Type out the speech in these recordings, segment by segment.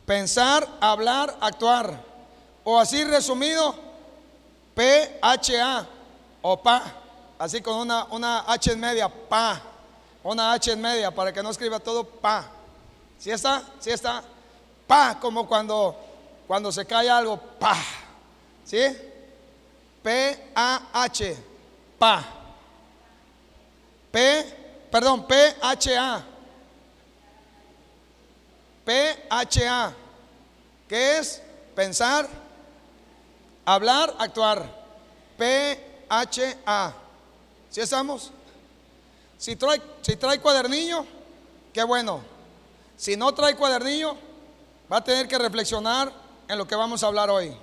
Pensar, hablar, actuar. O así resumido, PHA o PA. Así con una H en media, PA. Una H en media para que no escriba todo PA. ¿Sí está? ¿Sí está? PA, como cuando se cae algo, PA. ¿Sí? P-A-H, PA. PHA. PHA, ¿qué es? Pensar, hablar, actuar. PHA. ¿Sí estamos? Si trae cuadernillo, qué bueno. Si no trae cuadernillo, va a tener que reflexionar en lo que vamos a hablar hoy.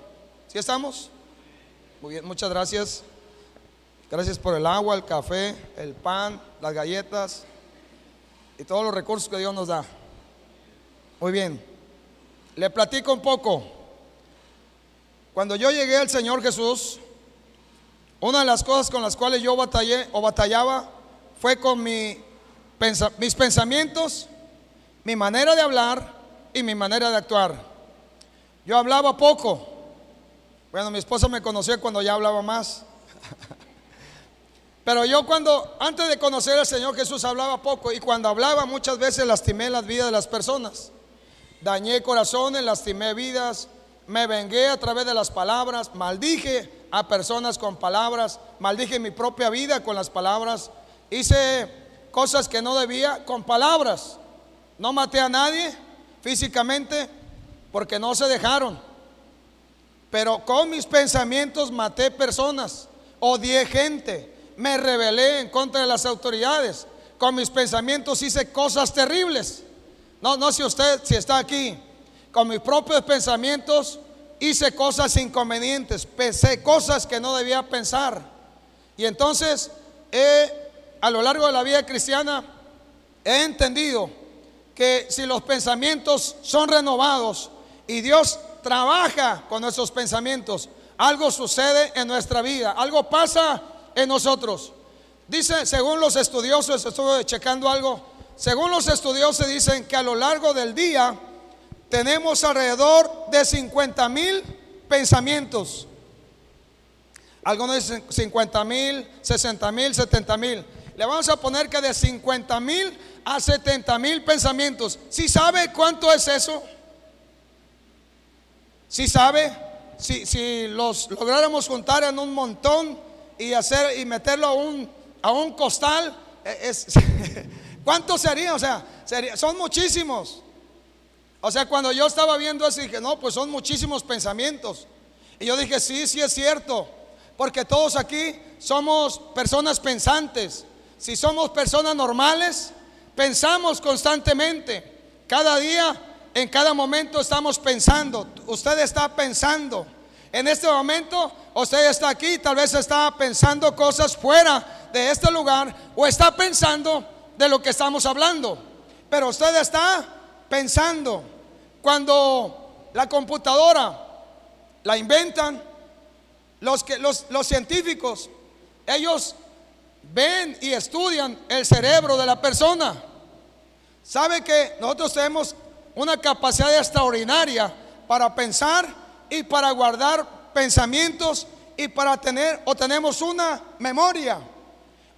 ¿Sí estamos? Muy bien, muchas gracias. Gracias por el agua, el café, el pan, las galletas y todos los recursos que Dios nos da. Muy bien, le platico un poco. Cuando yo llegué al Señor Jesús, una de las cosas con las cuales yo batallaba fue con mis pensamientos, mi manera de hablar y mi manera de actuar. Yo hablaba poco. Bueno, mi esposa me conoció cuando ya hablaba más. Pero yo antes de conocer al Señor Jesús hablaba poco, y cuando hablaba muchas veces lastimé las vidas de las personas. Dañé corazones, lastimé vidas, me vengué a través de las palabras, maldije a personas con palabras, maldije mi propia vida con las palabras, hice cosas que no debía con palabras. No maté a nadie físicamente porque no se dejaron, pero con mis pensamientos maté personas, odié gente, me rebelé en contra de las autoridades. Con mis pensamientos hice cosas terribles. No sé usted si está aquí. Con mis propios pensamientos hice cosas inconvenientes, pensé cosas que no debía pensar. Y entonces a lo largo de la vida cristiana he entendido que si los pensamientos son renovados y Dios trabaja con nuestros pensamientos, algo sucede en nuestra vida, algo pasa en nosotros. Dice, según los estudiosos, estuve checando algo, según los estudiosos dicen que a lo largo del día tenemos alrededor de 50,000 pensamientos. Algunos dicen 50,000, 60,000, 70,000. Le vamos a poner que de 50,000 a 70,000 pensamientos. ¿Sí sabe cuánto es eso? ¿Sí sabe? Si los lográramos juntar en un montón y meterlo a un costal, ¿cuánto sería? O sea, son muchísimos. O sea, cuando yo estaba viendo eso dije, no, pues son muchísimos pensamientos. Y yo dije, sí es cierto, porque todos aquí somos personas pensantes. Si somos personas normales, pensamos constantemente. Cada día, en cada momento estamos pensando. Usted está pensando. En este momento, usted está aquí, tal vez está pensando cosas fuera de este lugar, o está pensando de lo que estamos hablando. Pero usted está pensando. Cuando la computadora la inventan, los científicos, ellos ven y estudian el cerebro de la persona. Sabe que nosotros tenemos una capacidad extraordinaria para pensar y para guardar pensamientos y para tenemos una memoria.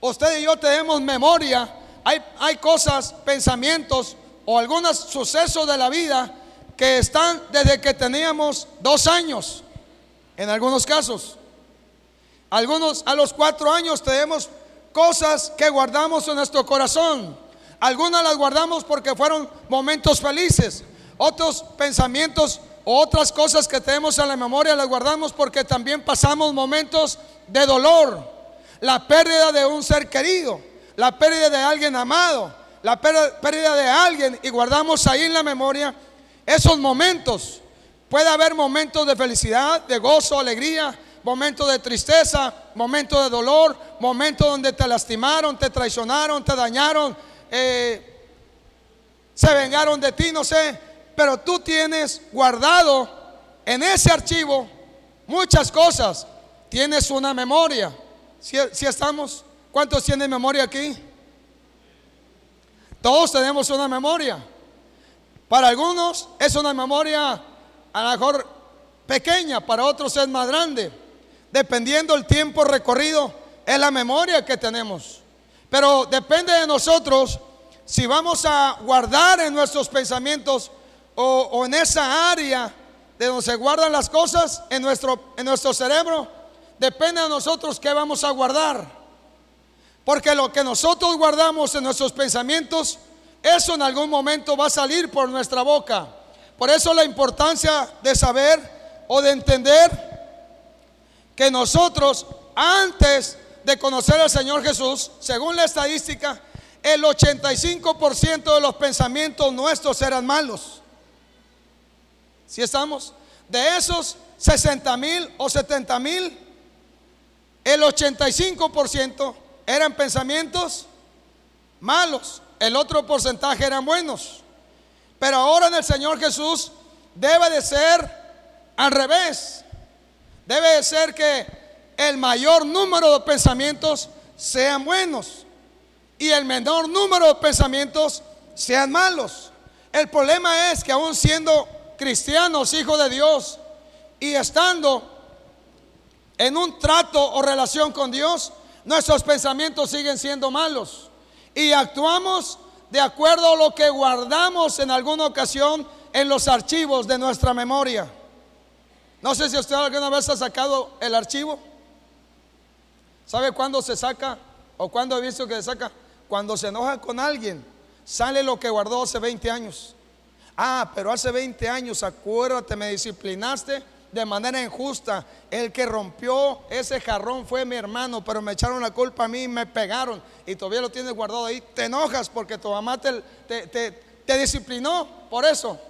Usted y yo tenemos memoria. Hay cosas, pensamientos o algunos sucesos de la vida que están desde que teníamos 2 años, en algunos casos. Algunos a los 4 años tenemos cosas que guardamos en nuestro corazón. Algunas las guardamos porque fueron momentos felices. Otros pensamientos o otras cosas que tenemos en la memoria las guardamos porque también pasamos momentos de dolor. La pérdida de un ser querido, la pérdida de alguien amado, la pérdida de alguien, y guardamos ahí en la memoria esos momentos. Puede haber momentos de felicidad, de gozo, alegría, momentos de tristeza, momentos de dolor, momentos donde te lastimaron, te traicionaron, te dañaron, se vengaron de ti, no sé. Pero tú tienes guardado en ese archivo muchas cosas. Tienes una memoria. Si estamos, ¿cuántos tienen memoria aquí? Todos tenemos una memoria. Para algunos es una memoria a lo mejor pequeña, para otros es más grande. Dependiendo del tiempo recorrido, es la memoria que tenemos. Pero depende de nosotros si vamos a guardar en nuestros pensamientos o en esa área de donde se guardan las cosas en nuestro cerebro. Depende de nosotros qué vamos a guardar. Porque lo que nosotros guardamos en nuestros pensamientos, eso en algún momento va a salir por nuestra boca. Por eso la importancia de saber o de entender que nosotros, antes de conocer al Señor Jesús, según la estadística, el 85% de los pensamientos nuestros eran malos. ¿Sí estamos? De esos 60,000 o 70,000, el 85% eran pensamientos malos. El otro porcentaje eran buenos. Pero ahora en el Señor Jesús debe de ser al revés. Debe de ser que el mayor número de pensamientos sean buenos y el menor número de pensamientos sean malos. El problema es que aún siendo cristianos, hijos de Dios, y estando en un trato o relación con Dios, nuestros pensamientos siguen siendo malos y actuamos de acuerdo a lo que guardamos en alguna ocasión en los archivos de nuestra memoria. No sé si usted alguna vez ha sacado el archivo. ¿Sabe cuándo se saca o cuándo he visto que se saca? Cuando se enoja con alguien, sale lo que guardó hace 20 años. Ah, pero hace 20 años, acuérdate, me disciplinaste de manera injusta. El que rompió ese jarrón fue mi hermano, pero me echaron la culpa a mí y me pegaron. Y todavía lo tienes guardado ahí. Te enojas porque tu mamá te disciplinó por eso.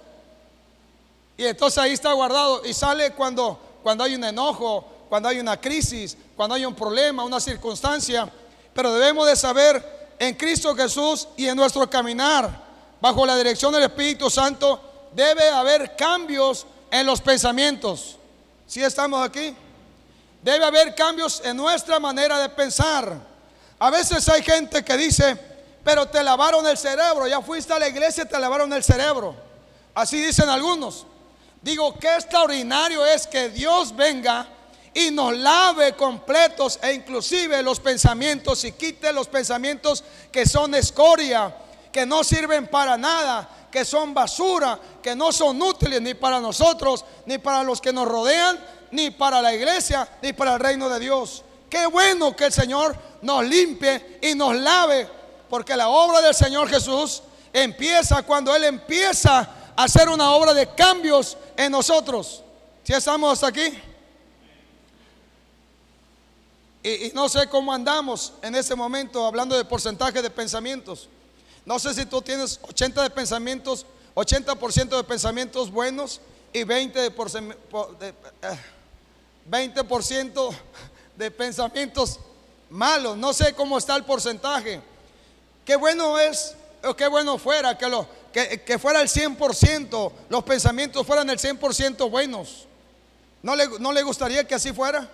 Y entonces ahí está guardado. Y sale cuando hay un enojo, cuando hay una crisis, cuando hay un problema, una circunstancia. Pero debemos de saber, en Cristo Jesús y en nuestro caminar bajo la dirección del Espíritu Santo, debe haber cambios en los pensamientos. ¿Sí estamos aquí? Debe haber cambios en nuestra manera de pensar. A veces hay gente que dice, pero te lavaron el cerebro, ya fuiste a la iglesia y te lavaron el cerebro. Así dicen algunos. Digo, qué extraordinario es que Dios venga y nos lave completos e inclusive los pensamientos, y quite los pensamientos que son escoria, que no sirven para nada, que son basura, que no son útiles ni para nosotros, ni para los que nos rodean, ni para la iglesia, ni para el reino de Dios. Qué bueno que el Señor nos limpie y nos lave, porque la obra del Señor Jesús empieza cuando Él empieza a hacer una obra de cambios en nosotros. ¿Sí estamos hasta aquí? Y no sé cómo andamos en ese momento hablando de porcentaje de pensamientos. No sé si tú tienes 80% de pensamientos buenos y 20% de pensamientos malos. No sé cómo está el porcentaje. Qué bueno es, o qué bueno fuera que fuera el 100%, los pensamientos fueran el 100% buenos. ¿No le gustaría que así fuera?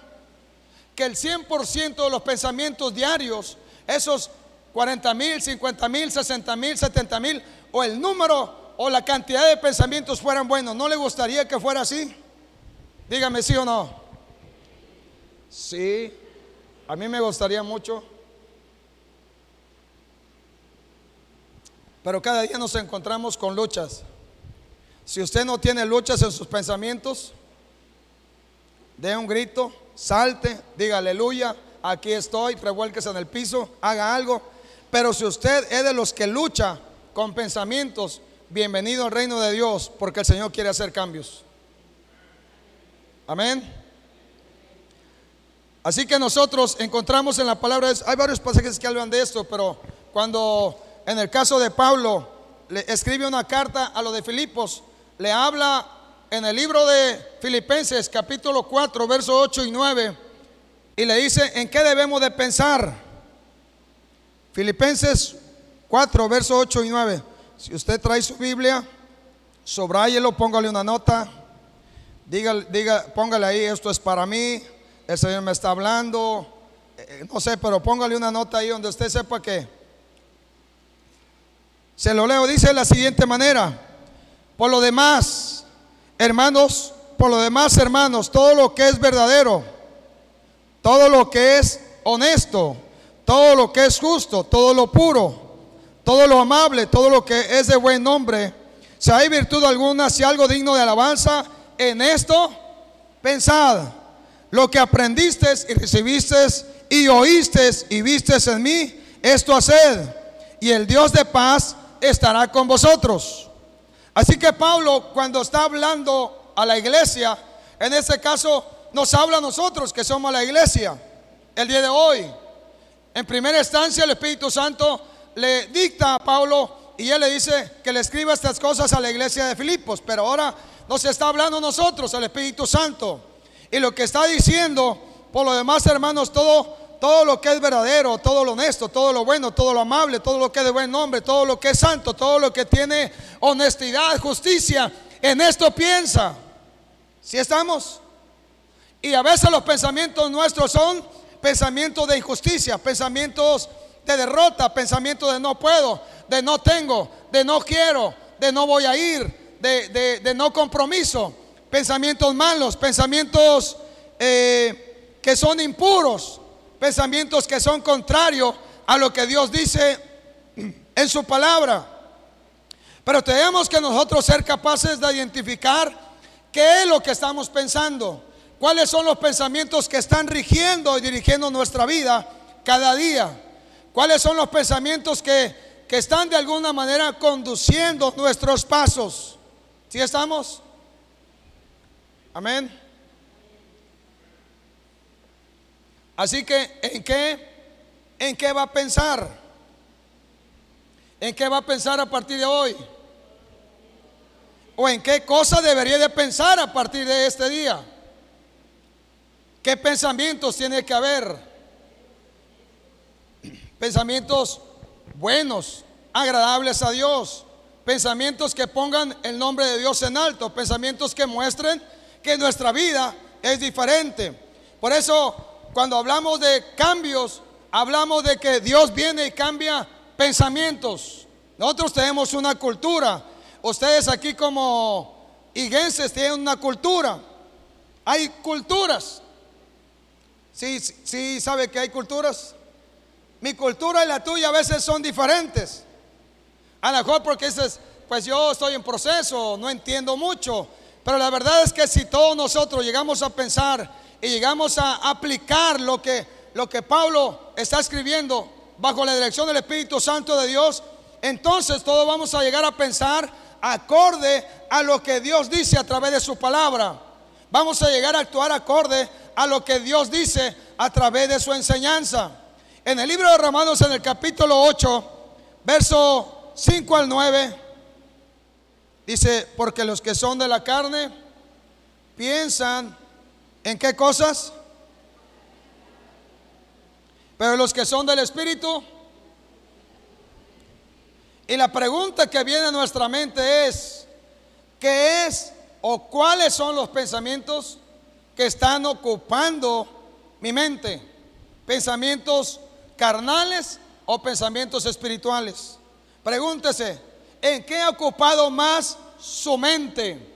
Que el 100% de los pensamientos diarios, esos 40,000, 50,000, 60,000, 70,000, o el número o la cantidad de pensamientos fueran buenos. ¿No le gustaría que fuera así? Dígame sí o no. Sí, a mí me gustaría mucho. Pero cada día nos encontramos con luchas. Si usted no tiene luchas en sus pensamientos, dé un grito, salte, diga aleluya, aquí estoy, revuélquese en el piso, haga algo. Pero si usted es de los que lucha con pensamientos, bienvenido al reino de Dios, porque el Señor quiere hacer cambios. Amén. Así que nosotros encontramos en la palabra, hay varios pasajes que hablan de esto, pero cuando en el caso de Pablo le escribe una carta a los de Filipos, le habla en el libro de Filipenses capítulo 4 versos 8 y 9, y le dice en qué debemos de pensar. Filipenses 4 versos 8 y 9. Si usted trae su Biblia, sobráyelo, póngale una nota, póngale ahí, esto es para mí, el Señor me está hablando, no sé, pero póngale una nota ahí donde usted sepa que se lo leo. Dice de la siguiente manera: Por lo demás, hermanos, todo lo que es verdadero, todo lo que es honesto, todo lo que es justo, todo lo puro, todo lo amable, todo lo que es de buen nombre, si hay virtud alguna, si algo digno de alabanza, en esto pensad. Lo que aprendisteis y recibisteis y oísteis y visteis en mí, esto haced, y el Dios de paz estará con vosotros. Así que Pablo, cuando está hablando a la iglesia, en este caso nos habla a nosotros que somos la iglesia el día de hoy. En primera instancia, el Espíritu Santo le dicta a Pablo y él le dice que le escriba estas cosas a la iglesia de Filipos, pero ahora nos está hablando a nosotros el Espíritu Santo, y lo que está diciendo: por lo demás, hermanos, todo lo que es verdadero, todo lo honesto, todo lo bueno, todo lo amable, todo lo que es de buen nombre, todo lo que es santo, todo lo que tiene honestidad, justicia, en esto piensa. ¿Sí estamos? Y a veces los pensamientos nuestros son pensamientos de injusticia, pensamientos de derrota, pensamientos de no puedo, de no tengo, de no quiero, de no voy a ir, de no compromiso, pensamientos malos, pensamientos que son impuros, pensamientos que son contrarios a lo que Dios dice en su palabra. Pero tenemos que nosotros ser capaces de identificar qué es lo que estamos pensando, cuáles son los pensamientos que están rigiendo y dirigiendo nuestra vida cada día, cuáles son los pensamientos que están de alguna manera conduciendo nuestros pasos. ¿Sí estamos? Amén. Así que ¿en qué va a pensar? ¿En qué va a pensar a partir de hoy? ¿O en qué cosa debería de pensar a partir de este día? ¿Qué pensamientos tiene que haber? Pensamientos buenos, agradables a Dios, pensamientos que pongan el nombre de Dios en alto, pensamientos que muestren que nuestra vida es diferente. Por eso, cuando hablamos de cambios, hablamos de que Dios viene y cambia pensamientos. Nosotros tenemos una cultura. Ustedes aquí como higuenses tienen una cultura. Hay culturas. Sí, ¿sabe que hay culturas? Mi cultura y la tuya a veces son diferentes. A lo mejor porque dices, pues yo estoy en proceso, no entiendo mucho. Pero la verdad es que si todos nosotros llegamos a pensar y llegamos a aplicar lo que Pablo está escribiendo bajo la dirección del Espíritu Santo de Dios, entonces todos vamos a llegar a pensar acorde a lo que Dios dice a través de su palabra. Vamos a llegar a actuar acorde a lo que Dios dice a través de su enseñanza. En el libro de Romanos, en el capítulo 8, verso 5 al 9, dice: porque los que son de la carne piensan ¿en qué cosas? Pero los que son del Espíritu. Y la pregunta que viene a nuestra mente es: ¿qué es o cuáles son los pensamientos que están ocupando mi mente? ¿Pensamientos carnales o pensamientos espirituales? Pregúntese: ¿en qué ha ocupado más su mente?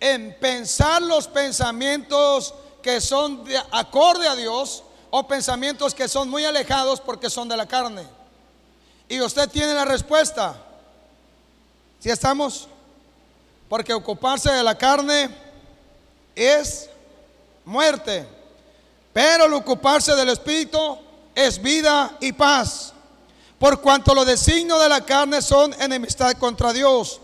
¿En pensar los pensamientos que son acorde a Dios, o pensamientos que son muy alejados porque son de la carne? Y usted tiene la respuesta. ¿Sí estamos? Porque ocuparse de la carne es muerte, pero el ocuparse del Espíritu es vida y paz. Por cuanto los designios de la carne son enemistad contra Dios,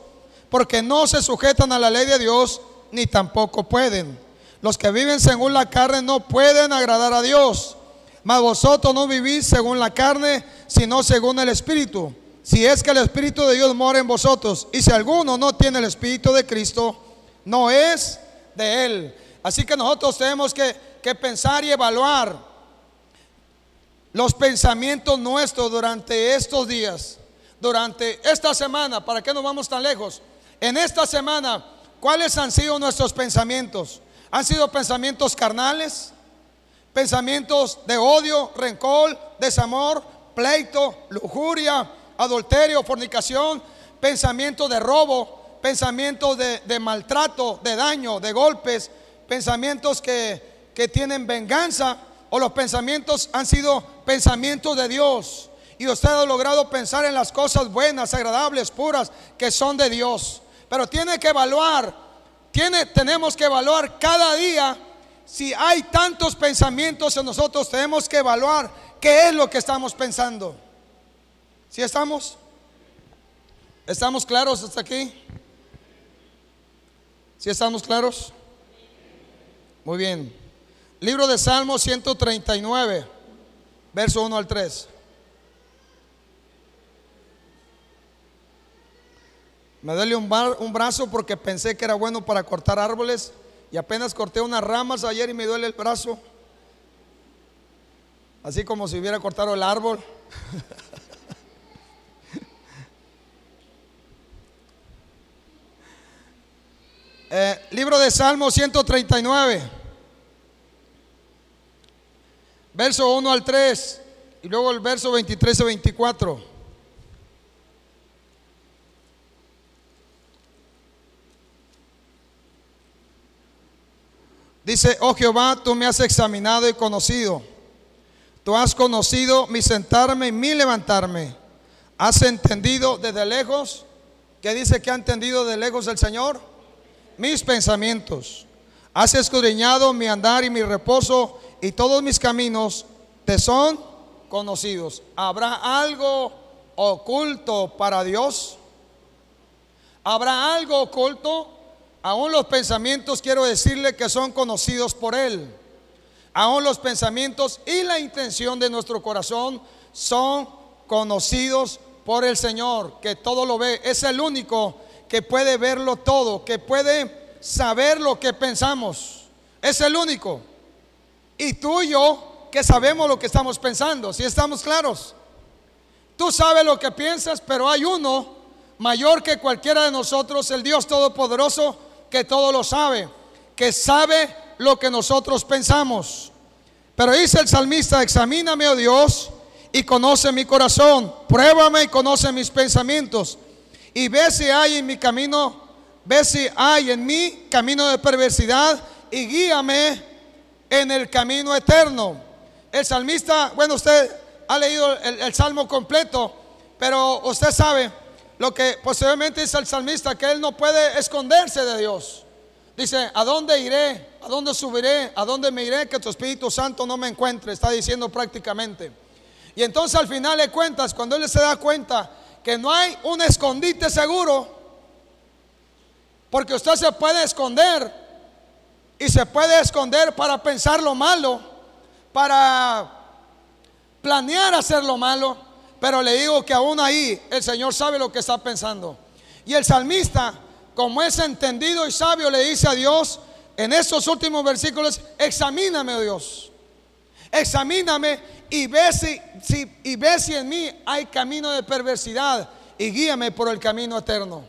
porque no se sujetan a la ley de Dios, ni tampoco pueden. Los que viven según la carne no pueden agradar a Dios. Mas vosotros no vivís según la carne, sino según el Espíritu, si es que el Espíritu de Dios mora en vosotros. Y si alguno no tiene el Espíritu de Cristo, no es de él. Así que nosotros tenemos que pensar y evaluar los pensamientos nuestros durante estos días, durante esta semana. ¿Para qué nos vamos tan lejos? En esta semana, ¿cuáles han sido nuestros pensamientos? ¿Han sido pensamientos carnales? Pensamientos de odio, rencor, desamor, pleito, lujuria, adulterio, fornicación, pensamientos de robo, pensamientos de maltrato, de daño, de golpes, pensamientos que tienen venganza, o los pensamientos han sido pensamientos de Dios y usted ha logrado pensar en las cosas buenas, agradables, puras, que son de Dios. Pero tiene que evaluar, tenemos que evaluar cada día. Si hay tantos pensamientos en nosotros, tenemos que evaluar qué es lo que estamos pensando. ¿Sí estamos? ¿Estamos claros hasta aquí? ¿Sí estamos claros? Muy bien. Libro de Salmos 139, verso 1 al 3. Me duele un brazo porque pensé que era bueno para cortar árboles y apenas corté unas ramas ayer y me duele el brazo, así como si hubiera cortado el árbol. Libro de Salmos 139, verso 1 al 3 y luego el verso 23 y 24. Dice: oh Jehová, tú me has examinado y conocido. Tú has conocido mi sentarme y mi levantarme. Has entendido desde lejos. ¿Qué dice que ha entendido de lejos el Señor? Mis pensamientos. Has escudriñado mi andar y mi reposo, y todos mis caminos te son conocidos. ¿Habrá algo oculto para Dios? ¿Habrá algo oculto? Aún los pensamientos, quiero decirle que son conocidos por Él. Aún los pensamientos y la intención de nuestro corazón son conocidos por el Señor, que todo lo ve. Es el único que puede verlo todo, que puede saber lo que pensamos. Es el único. Y tú y yo, que sabemos lo que estamos pensando, si estamos claros. Tú sabes lo que piensas, pero hay uno mayor que cualquiera de nosotros, el Dios Todopoderoso, que todo lo sabe, que sabe lo que nosotros pensamos. Pero dice el salmista: examíname, oh Dios, y conoce mi corazón, pruébame y conoce mis pensamientos, y ve si hay en mi camino, ve si hay en mí camino de perversidad, y guíame en el camino eterno. El salmista, bueno, usted ha leído el salmo completo, pero usted sabe lo que posteriormente dice el salmista, que él no puede esconderse de Dios. Dice: ¿a dónde iré? ¿A dónde subiré? ¿A dónde me iré que tu Espíritu Santo no me encuentre? Está diciendo prácticamente. Y entonces al final de cuentas, cuando él se da cuenta que no hay un escondite seguro, porque usted se puede esconder, y se puede esconder para pensar lo malo, para planear hacer lo malo. Pero le digo que aún ahí el Señor sabe lo que está pensando. Y el salmista, como es entendido y sabio, le dice a Dios en estos últimos versículos: examíname, oh Dios, examíname y ve si en mí hay camino de perversidad, y guíame por el camino eterno.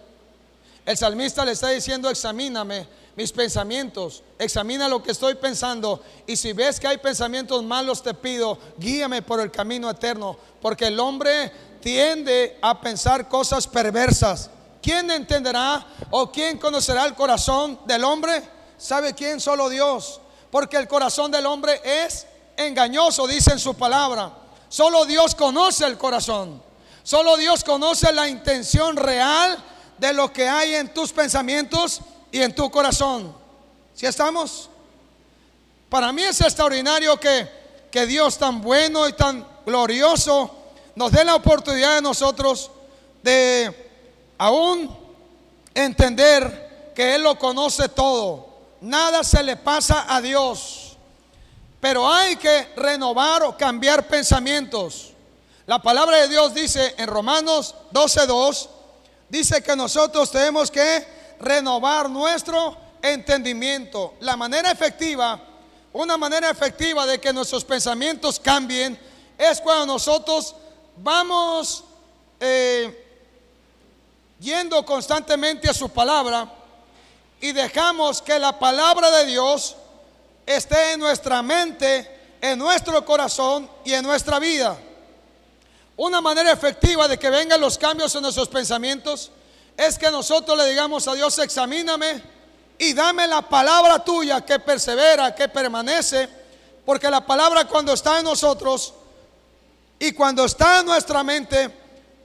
El salmista le está diciendo: examíname mis pensamientos, examina lo que estoy pensando, y si ves que hay pensamientos malos, te pido, guíame por el camino eterno, porque el hombre tiende a pensar cosas perversas. ¿Quién entenderá o quién conocerá el corazón del hombre? ¿Sabe quién? Solo Dios, porque el corazón del hombre es engañoso, dice en su palabra. Solo Dios conoce el corazón, solo Dios conoce la intención real de lo que hay en tus pensamientos y en tu corazón. ¿Sí estamos? Para mí es extraordinario que Dios tan bueno y tan glorioso nos dé la oportunidad de nosotros de aún entender que Él lo conoce todo. Nada se le pasa a Dios, pero hay que renovar o cambiar pensamientos. La palabra de Dios dice en Romanos 12:2, dice que nosotros tenemos que renovar nuestro entendimiento. La manera efectiva, una manera efectiva de que nuestros pensamientos cambien, es cuando nosotros vamos yendo constantemente a su palabra y dejamos que la palabra de Dios esté en nuestra mente, en nuestro corazón y en nuestra vida. Una manera efectiva de que vengan los cambios en nuestros pensamientos es que nosotros le digamos a Dios: examíname y dame la palabra tuya que persevera, que permanece, porque la palabra, cuando está en nosotros y cuando está en nuestra mente,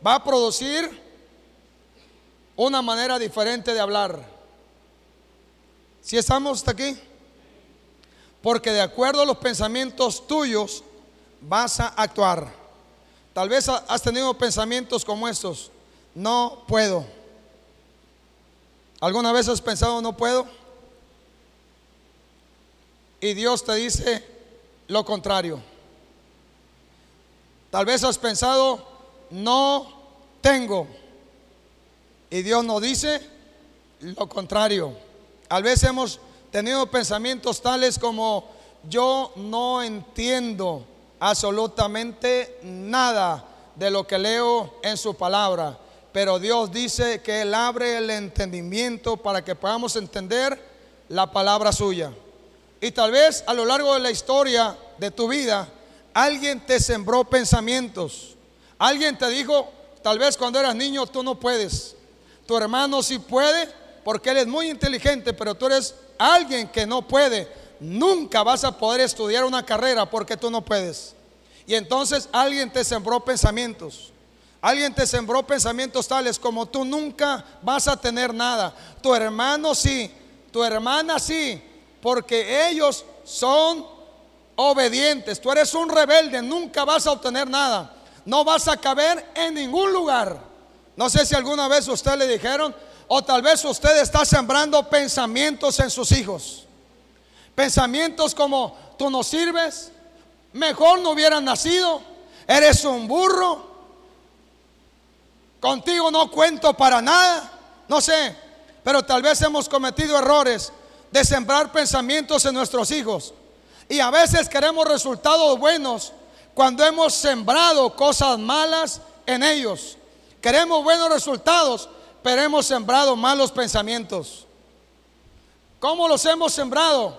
va a producir una manera diferente de hablar. ¿Sí estamos hasta aquí? Porque de acuerdo a los pensamientos tuyos vas a actuar. Tal vez has tenido pensamientos como estos: no puedo. ¿Alguna vez has pensado no puedo? Y Dios te dice lo contrario. Tal vez has pensado no tengo, y Dios nos dice lo contrario. A veces hemos tenido pensamientos tales como: yo no entiendo absolutamente nada de lo que leo en su palabra, pero Dios dice que Él abre el entendimiento para que podamos entender la palabra suya. Y tal vez a lo largo de la historia de tu vida, alguien te sembró pensamientos. Alguien te dijo, tal vez cuando eras niño: tú no puedes. Tu hermano sí puede porque él es muy inteligente, pero tú eres alguien que no puede. Nunca vas a poder estudiar una carrera porque tú no puedes. Y entonces alguien te sembró pensamientos. Alguien te sembró pensamientos tales como: tú nunca vas a tener nada. Tu hermano sí, tu hermana sí, porque ellos son obedientes. Tú eres un rebelde, nunca vas a obtener nada. No vas a caber en ningún lugar. No sé si alguna vez a usted le dijeron, o tal vez usted está sembrando pensamientos en sus hijos. Pensamientos como: tú no sirves, mejor no hubieras nacido, eres un burro, contigo no cuento para nada. No sé, pero tal vez hemos cometido errores de sembrar pensamientos en nuestros hijos. Y a veces queremos resultados buenos cuando hemos sembrado cosas malas en ellos. Queremos buenos resultados, pero hemos sembrado malos pensamientos. ¿Cómo los hemos sembrado?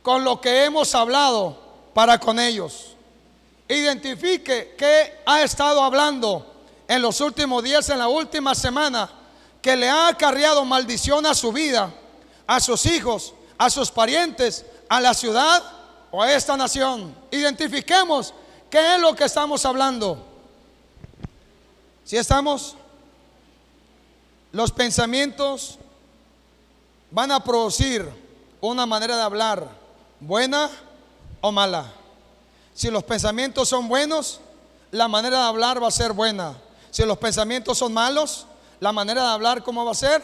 Con lo que hemos hablado para con ellos. Identifique qué ha estado hablando en los últimos días, en la última semana, que le ha acarreado maldición a su vida, a sus hijos, a sus parientes, a la ciudad o a esta nación. Identifiquemos qué es lo que estamos hablando. Si estamos, los pensamientos van a producir una manera de hablar, buena o mala. Si los pensamientos son buenos, la manera de hablar va a ser buena. Si los pensamientos son malos, la manera de hablar, ¿cómo va a ser?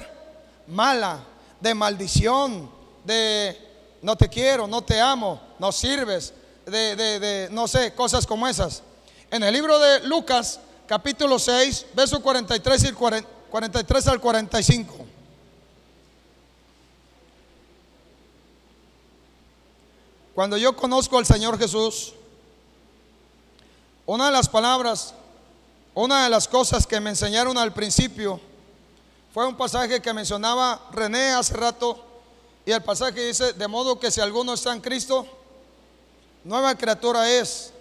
Mala, de maldición, de no te quiero, no te amo, no sirves, de no sé, cosas como esas. En el libro de Lucas, capítulo 6, versos 43 al 45. Cuando yo conozco al Señor Jesús, una de las palabras, una de las cosas que me enseñaron al principio fue un pasaje que mencionaba René hace rato. Y el pasaje dice: de modo que si alguno está en Cristo, nueva criatura es.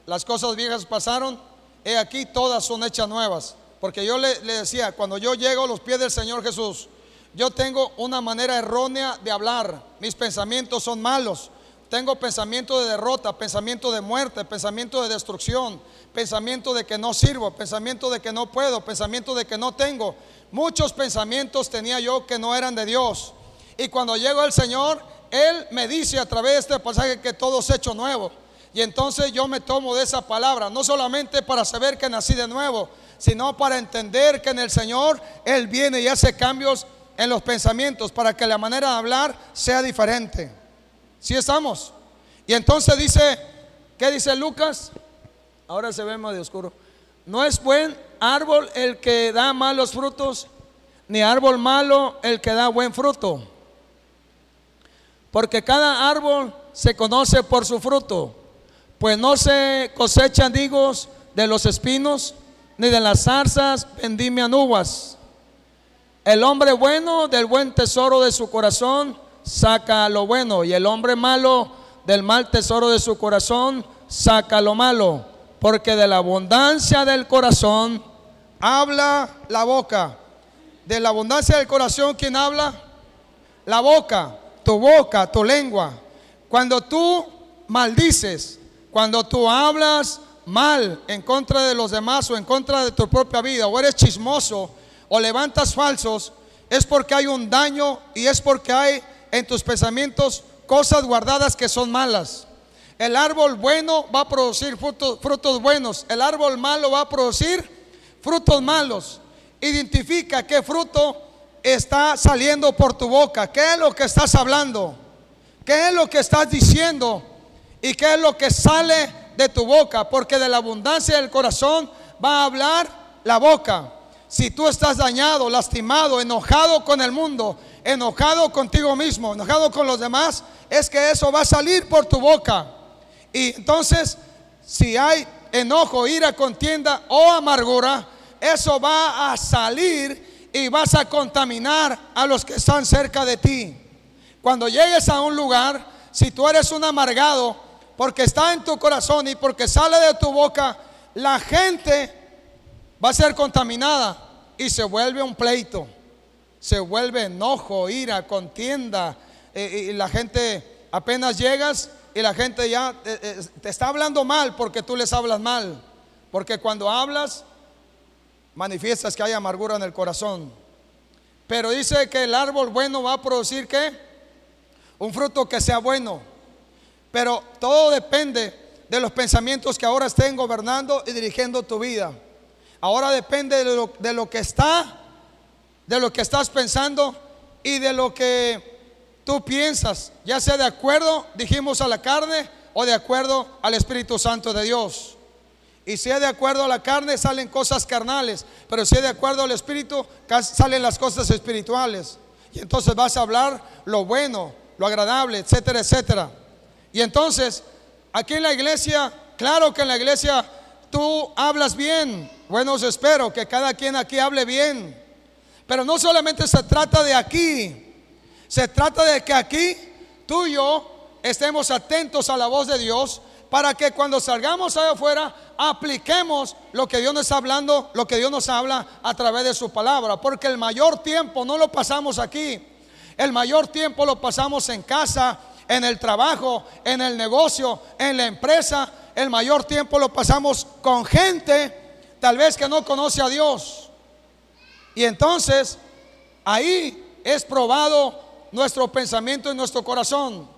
Las cosas viejas pasaron, he aquí todas son hechas nuevas. Porque yo le decía, cuando yo llego a los pies del Señor Jesús, yo tengo una manera errónea de hablar. Mis pensamientos son malos. Tengo pensamiento de derrota, pensamiento de muerte, pensamiento de destrucción, pensamiento de que no sirvo, pensamiento de que no puedo, pensamiento de que no tengo. Muchos pensamientos tenía yo que no eran de Dios. Y cuando llego al Señor, Él me dice a través de este pasaje que todo es hecho nuevo. Y entonces yo me tomo de esa palabra, no solamente para saber que nací de nuevo, sino para entender que en el Señor Él viene y hace cambios en los pensamientos para que la manera de hablar sea diferente. ¿Sí estamos? Y entonces dice, ¿qué dice Lucas? Ahora se ve medio oscuro. No es buen árbol el que da malos frutos, ni árbol malo el que da buen fruto. Porque cada árbol se conoce por su fruto. Pues no se cosechan higos de los espinos, ni de las zarzas vendimian uvas. El hombre bueno del buen tesoro de su corazón saca lo bueno, y el hombre malo del mal tesoro de su corazón saca lo malo. Porque de la abundancia del corazón habla la boca. De la abundancia del corazón, ¿quién habla? La boca, tu lengua. Cuando tú maldices, cuando tú hablas mal en contra de los demás o en contra de tu propia vida, o eres chismoso o levantas falsos, es porque hay un daño y es porque hay en tus pensamientos cosas guardadas que son malas. El árbol bueno va a producir frutos buenos, el árbol malo va a producir frutos malos. Identifica qué fruto está saliendo por tu boca, qué es lo que estás hablando, qué es lo que estás diciendo y qué es lo que sale de tu boca, porque de la abundancia del corazón va a hablar la boca. Si tú estás dañado, lastimado, enojado con el mundo, enojado contigo mismo, enojado con los demás, es que eso va a salir por tu boca. Y entonces, si hay enojo, ira, contienda o amargura, eso va a salir y vas a contaminar a los que están cerca de ti. Cuando llegues a un lugar, si tú eres un amargado, porque está en tu corazón y porque sale de tu boca, la gente va a ser contaminada y se vuelve un pleito, se vuelve enojo, ira, contienda, y la gente, apenas llegas y la gente ya te está hablando mal porque tú les hablas mal, porque cuando hablas manifiestas que hay amargura en el corazón. Pero dice que el árbol bueno va a producir ¿qué? Un fruto que sea bueno. Pero todo depende de los pensamientos que ahora estén gobernando y dirigiendo tu vida. Ahora depende de lo que está, de lo que estás pensando y de lo que tú piensas, ya sea de acuerdo, dijimos, a la carne o de acuerdo al Espíritu Santo de Dios. Y si es de acuerdo a la carne, salen cosas carnales, pero si es de acuerdo al Espíritu, salen las cosas espirituales. Y entonces vas a hablar lo bueno, lo agradable, etcétera, etcétera. Y entonces, aquí en la iglesia, claro que en la iglesia tú hablas bien. Bueno, os espero que cada quien aquí hable bien. Pero no solamente se trata de aquí, se trata de que aquí tú y yo estemos atentos a la voz de Dios, para que cuando salgamos allá afuera apliquemos lo que Dios nos está hablando, lo que Dios nos habla a través de su palabra. Porque el mayor tiempo no lo pasamos aquí, el mayor tiempo lo pasamos en casa, en el trabajo, en el negocio, en la empresa. El mayor tiempo lo pasamos con gente tal vez que no conoce a Dios. Y entonces ahí es probado nuestro pensamiento y nuestro corazón,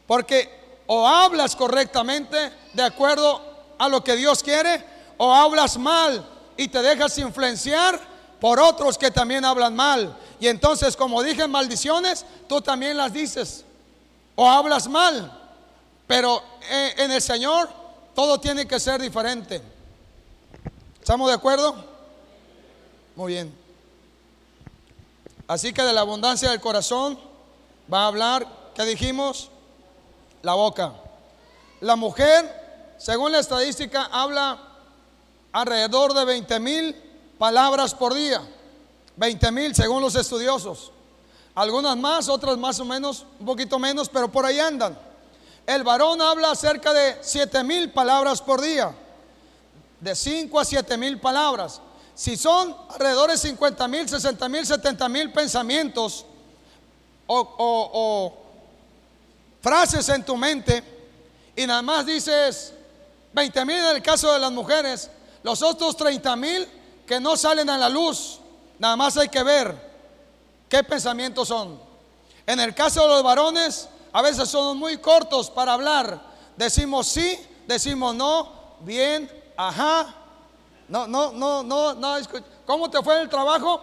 porque o hablas correctamente de acuerdo a lo que Dios quiere, o hablas mal y te dejas influenciar por otros que también hablan mal. Y entonces, como dije, maldiciones, tú también las dices o hablas mal. Pero en el Señor todo tiene que ser diferente. ¿Estamos de acuerdo? Muy bien. Así que de la abundancia del corazón va a hablar, ¿qué dijimos? La boca. La mujer, según la estadística, habla alrededor de 20,000 palabras por día. 20,000 según los estudiosos. Algunas más, otras más o menos, un poquito menos, pero por ahí andan. El varón habla cerca de 7,000 palabras por día, de 5 a 7,000 palabras. Si son alrededor de 50,000, 60,000, 70,000 pensamientos o frases en tu mente, y nada más dices 20,000 en el caso de las mujeres, los otros 30,000 que no salen a la luz, nada más hay que ver qué pensamientos son. En el caso de los varones, a veces son muy cortos para hablar. Decimos sí, decimos no, bien, ajá. No. ¿Cómo te fue en el trabajo?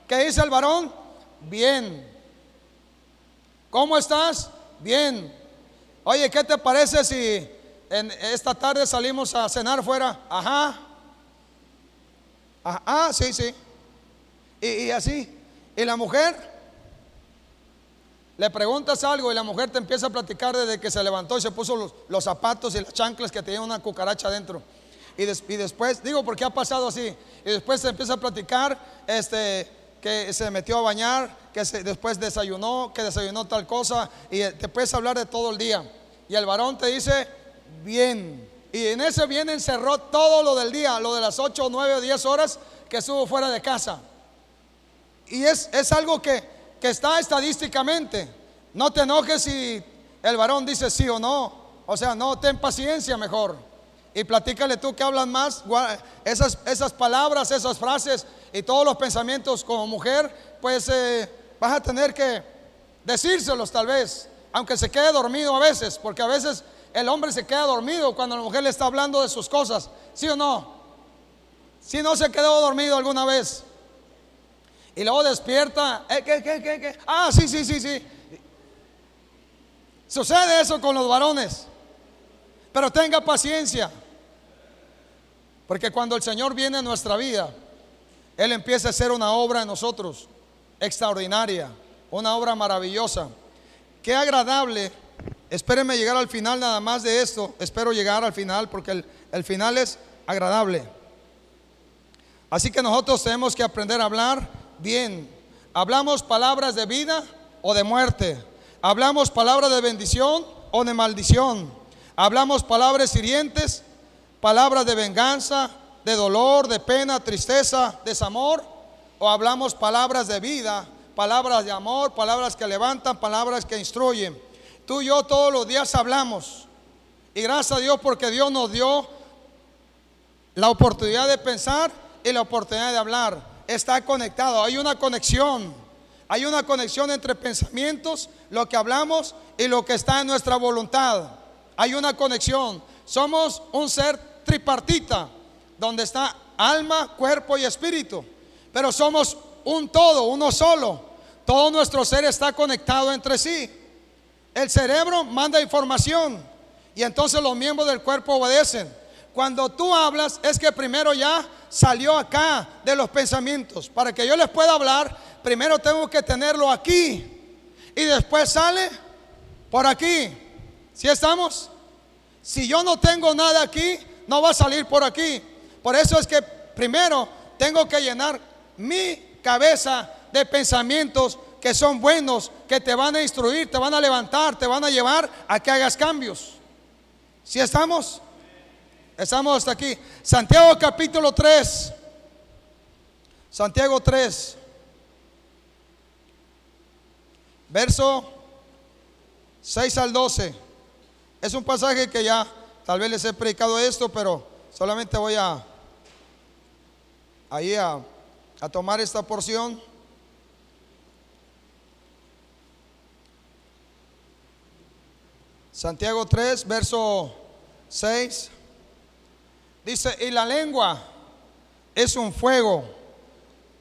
¿Qué dice el varón? Bien. ¿Cómo estás? Bien. Oye, ¿qué te parece si en esta tarde salimos a cenar fuera? Ajá. Ajá, sí. Y así. Y la mujer, le preguntas algo y la mujer te empieza a platicar desde que se levantó y se puso los zapatos y las chanclas que tenía una cucaracha adentro. Y después, digo porque ha pasado así, y después se empieza a platicar que se metió a bañar, que después desayunó, que desayunó tal cosa, y te puedes hablar de todo el día. Y el varón te dice, bien. Y en ese bien encerró todo lo del día, lo de las 8, 9 o 10 horas que estuvo fuera de casa. y es algo que está estadísticamente. No te enojes si el varón dice sí o no. O sea, no, ten paciencia mejor. Y platícale tú que hablas más, esas palabras, esas frases y todos los pensamientos como mujer, pues vas a tener que decírselos tal vez, aunque se quede dormido a veces, porque a veces el hombre se queda dormido cuando la mujer le está hablando de sus cosas, ¿sí o no? Si no se quedó dormido alguna vez y luego despierta, ¿qué? Ah, sí. Sucede eso con los varones, pero tenga paciencia, porque cuando el Señor viene a nuestra vida, Él empieza a hacer una obra en nosotros extraordinaria, una obra maravillosa. Qué agradable. Espérenme llegar al final nada más de esto. Espero llegar al final porque el final es agradable. Así que nosotros tenemos que aprender a hablar bien. Hablamos palabras de vida o de muerte. Hablamos palabras de bendición o de maldición. Hablamos palabras hirientes, palabras de venganza, de dolor, de pena, tristeza, desamor. O hablamos palabras de vida, palabras de amor, palabras que levantan, palabras que instruyen. Tú y yo todos los días hablamos. Y gracias a Dios porque Dios nos dio la oportunidad de pensar y la oportunidad de hablar. Está conectado, hay una conexión. Hay una conexión entre pensamientos, lo que hablamos y lo que está en nuestra voluntad. Hay una conexión. Somos un ser tripartita, donde está alma, cuerpo y espíritu. Pero somos un todo, uno solo. Todo nuestro ser está conectado entre sí. El cerebro manda información y entonces los miembros del cuerpo obedecen. Cuando tú hablas es que primero ya salió acá de los pensamientos. Para que yo les pueda hablar, primero tengo que tenerlo aquí y después sale por aquí. ¿Sí estamos? Si yo no tengo nada aquí, no va a salir por aquí. Por eso es que primero tengo que llenar mi cabeza de pensamientos que son buenos, que te van a instruir, te van a levantar, te van a llevar a que hagas cambios. ¿Sí estamos? Estamos hasta aquí. Santiago capítulo 3. Santiago 3. Verso 6 al 12. Es un pasaje que ya tal vez les he predicado esto, pero solamente voy a tomar esta porción. Santiago 3, verso 6. Dice: y la lengua es un fuego,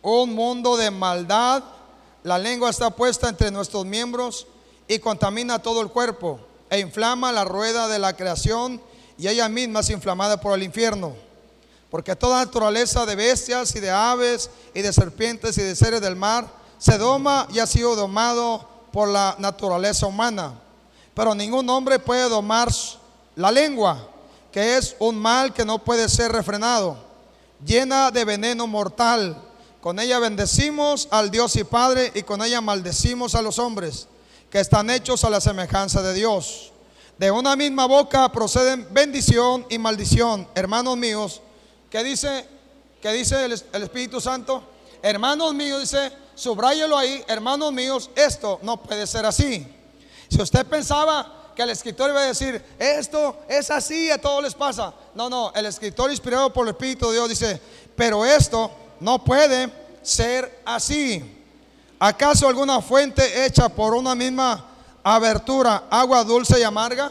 un mundo de maldad. La lengua está puesta entre nuestros miembros y contamina todo el cuerpo e inflama la rueda de la creación, y ella misma es inflamada por el infierno. Porque toda naturaleza de bestias y de aves y de serpientes y de seres del mar se doma y ha sido domado por la naturaleza humana. Pero ningún hombre puede domar la lengua, que es un mal que no puede ser refrenado, llena de veneno mortal. Con ella bendecimos al Dios y Padre, y con ella maldecimos a los hombres que están hechos a la semejanza de Dios. De una misma boca proceden bendición y maldición. Hermanos míos, ¿qué dice el Espíritu Santo? Hermanos míos, dice, subráyelo ahí, hermanos míos, esto no puede ser así. Si usted pensaba que el escritor iba a decir, esto es así, a todos les pasa. No, el escritor inspirado por el Espíritu de Dios dice, pero esto no puede ser así. ¿Acaso alguna fuente hecha por una misma abertura, agua dulce y amarga?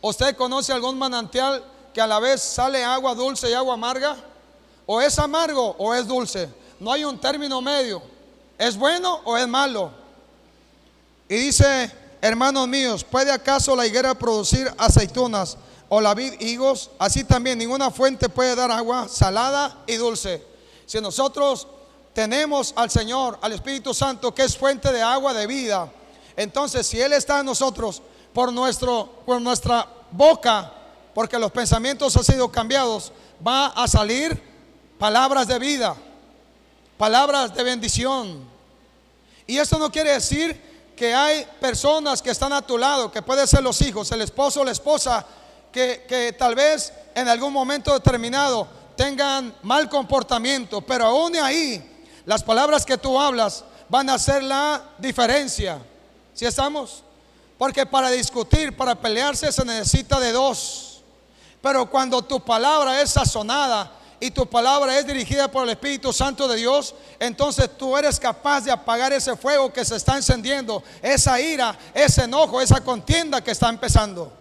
¿Usted conoce algún manantial que a la vez sale agua dulce y agua amarga? O es amargo o es dulce. No hay un término medio. ¿Es bueno o es malo? Y dice, hermanos míos, ¿puede acaso la higuera producir aceitunas o la vid higos? Así también ninguna fuente puede dar agua salada y dulce. Si nosotros tenemos al Señor, al Espíritu Santo, que es fuente de agua de vida, entonces si Él está en nosotros, por nuestra boca, porque los pensamientos han sido cambiados, va a salir palabras de vida, palabras de bendición. Y eso no quiere decir que hay personas que están a tu lado, que pueden ser los hijos, el esposo o la esposa, que tal vez en algún momento determinado tengan mal comportamiento, pero aún ahí Las palabras que tú hablas van a hacer la diferencia. ¿Sí estamos? Porque para discutir, para pelearse se necesita de dos. Pero cuando tu palabra es sazonada y tu palabra es dirigida por el Espíritu Santo de Dios, entonces tú eres capaz de apagar ese fuego que se está encendiendo, esa ira, ese enojo, esa contienda que está empezando.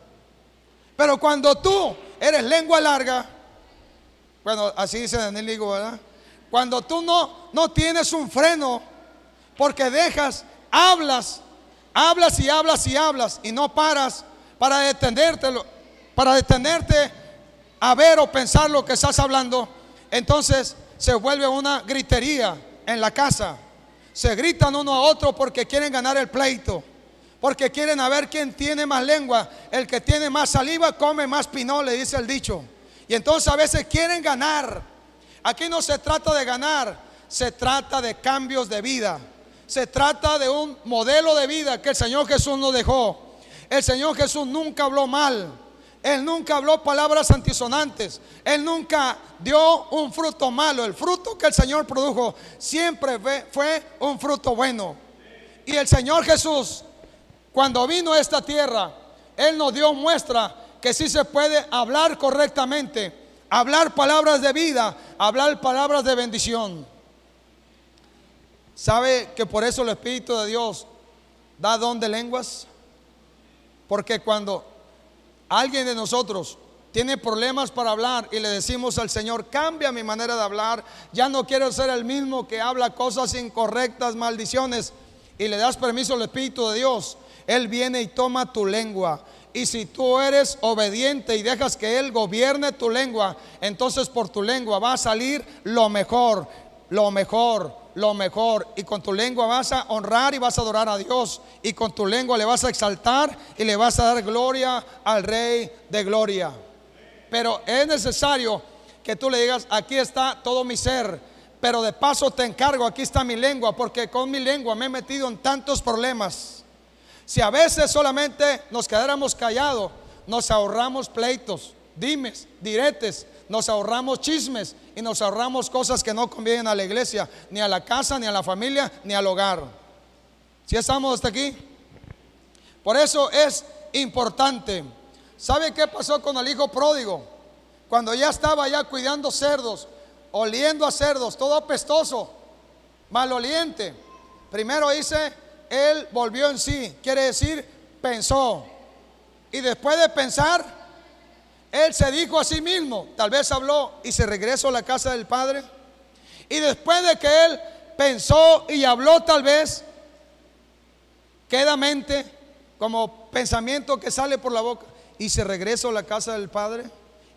Pero cuando tú eres lengua larga, bueno, así dice Daniel Ligo, ¿verdad? Cuando tú no tienes un freno, porque hablas y hablas y hablas y no paras para detenerte a ver o pensar lo que estás hablando, entonces se vuelve una gritería en la casa. Se gritan uno a otro porque quieren ganar el pleito, porque quieren a ver quién tiene más lengua. El que tiene más saliva come más pinole, dice el dicho. Y entonces a veces quieren ganar. Aquí no se trata de ganar, se trata de cambios de vida. Se trata de un modelo de vida que el Señor Jesús nos dejó. El Señor Jesús nunca habló mal. Él nunca habló palabras antisonantes. Él nunca dio un fruto malo. El fruto que el Señor produjo siempre fue un fruto bueno. Y el Señor Jesús, cuando vino a esta tierra, Él nos dio muestra que sí se puede hablar correctamente, hablar palabras de vida, hablar palabras de bendición. ¿Sabe que por eso el Espíritu de Dios da don de lenguas? Porque cuando alguien de nosotros tiene problemas para hablar y le decimos al Señor, cambia mi manera de hablar, ya no quiero ser el mismo que habla cosas incorrectas, maldiciones, y le das permiso al Espíritu de Dios, Él viene y toma tu lengua. Y si tú eres obediente y dejas que Él gobierne tu lengua, entonces por tu lengua va a salir lo mejor, lo mejor, lo mejor. Y con tu lengua vas a honrar y vas a adorar a Dios. Y con tu lengua le vas a exaltar y le vas a dar gloria al Rey de gloria. Pero es necesario que tú le digas, aquí está todo mi ser, pero de paso te encargo, aquí está mi lengua, porque con mi lengua me he metido en tantos problemas. Si a veces solamente nos quedáramos callados, nos ahorramos pleitos, dimes, diretes, nos ahorramos chismes y nos ahorramos cosas que no convienen a la iglesia, ni a la casa, ni a la familia, ni al hogar. ¿Sí estamos hasta aquí? Por eso es importante. ¿Sabe qué pasó con el hijo pródigo? Cuando ya estaba ya cuidando cerdos, oliendo a cerdos, todo apestoso, maloliente. Primero dice, él volvió en sí, quiere decir, pensó. Y después de pensar, él se dijo a sí mismo, tal vez habló y se regresó a la casa del padre. Y después de que él pensó y habló, tal vez, quedamente, como pensamiento que sale por la boca, y se regresó a la casa del padre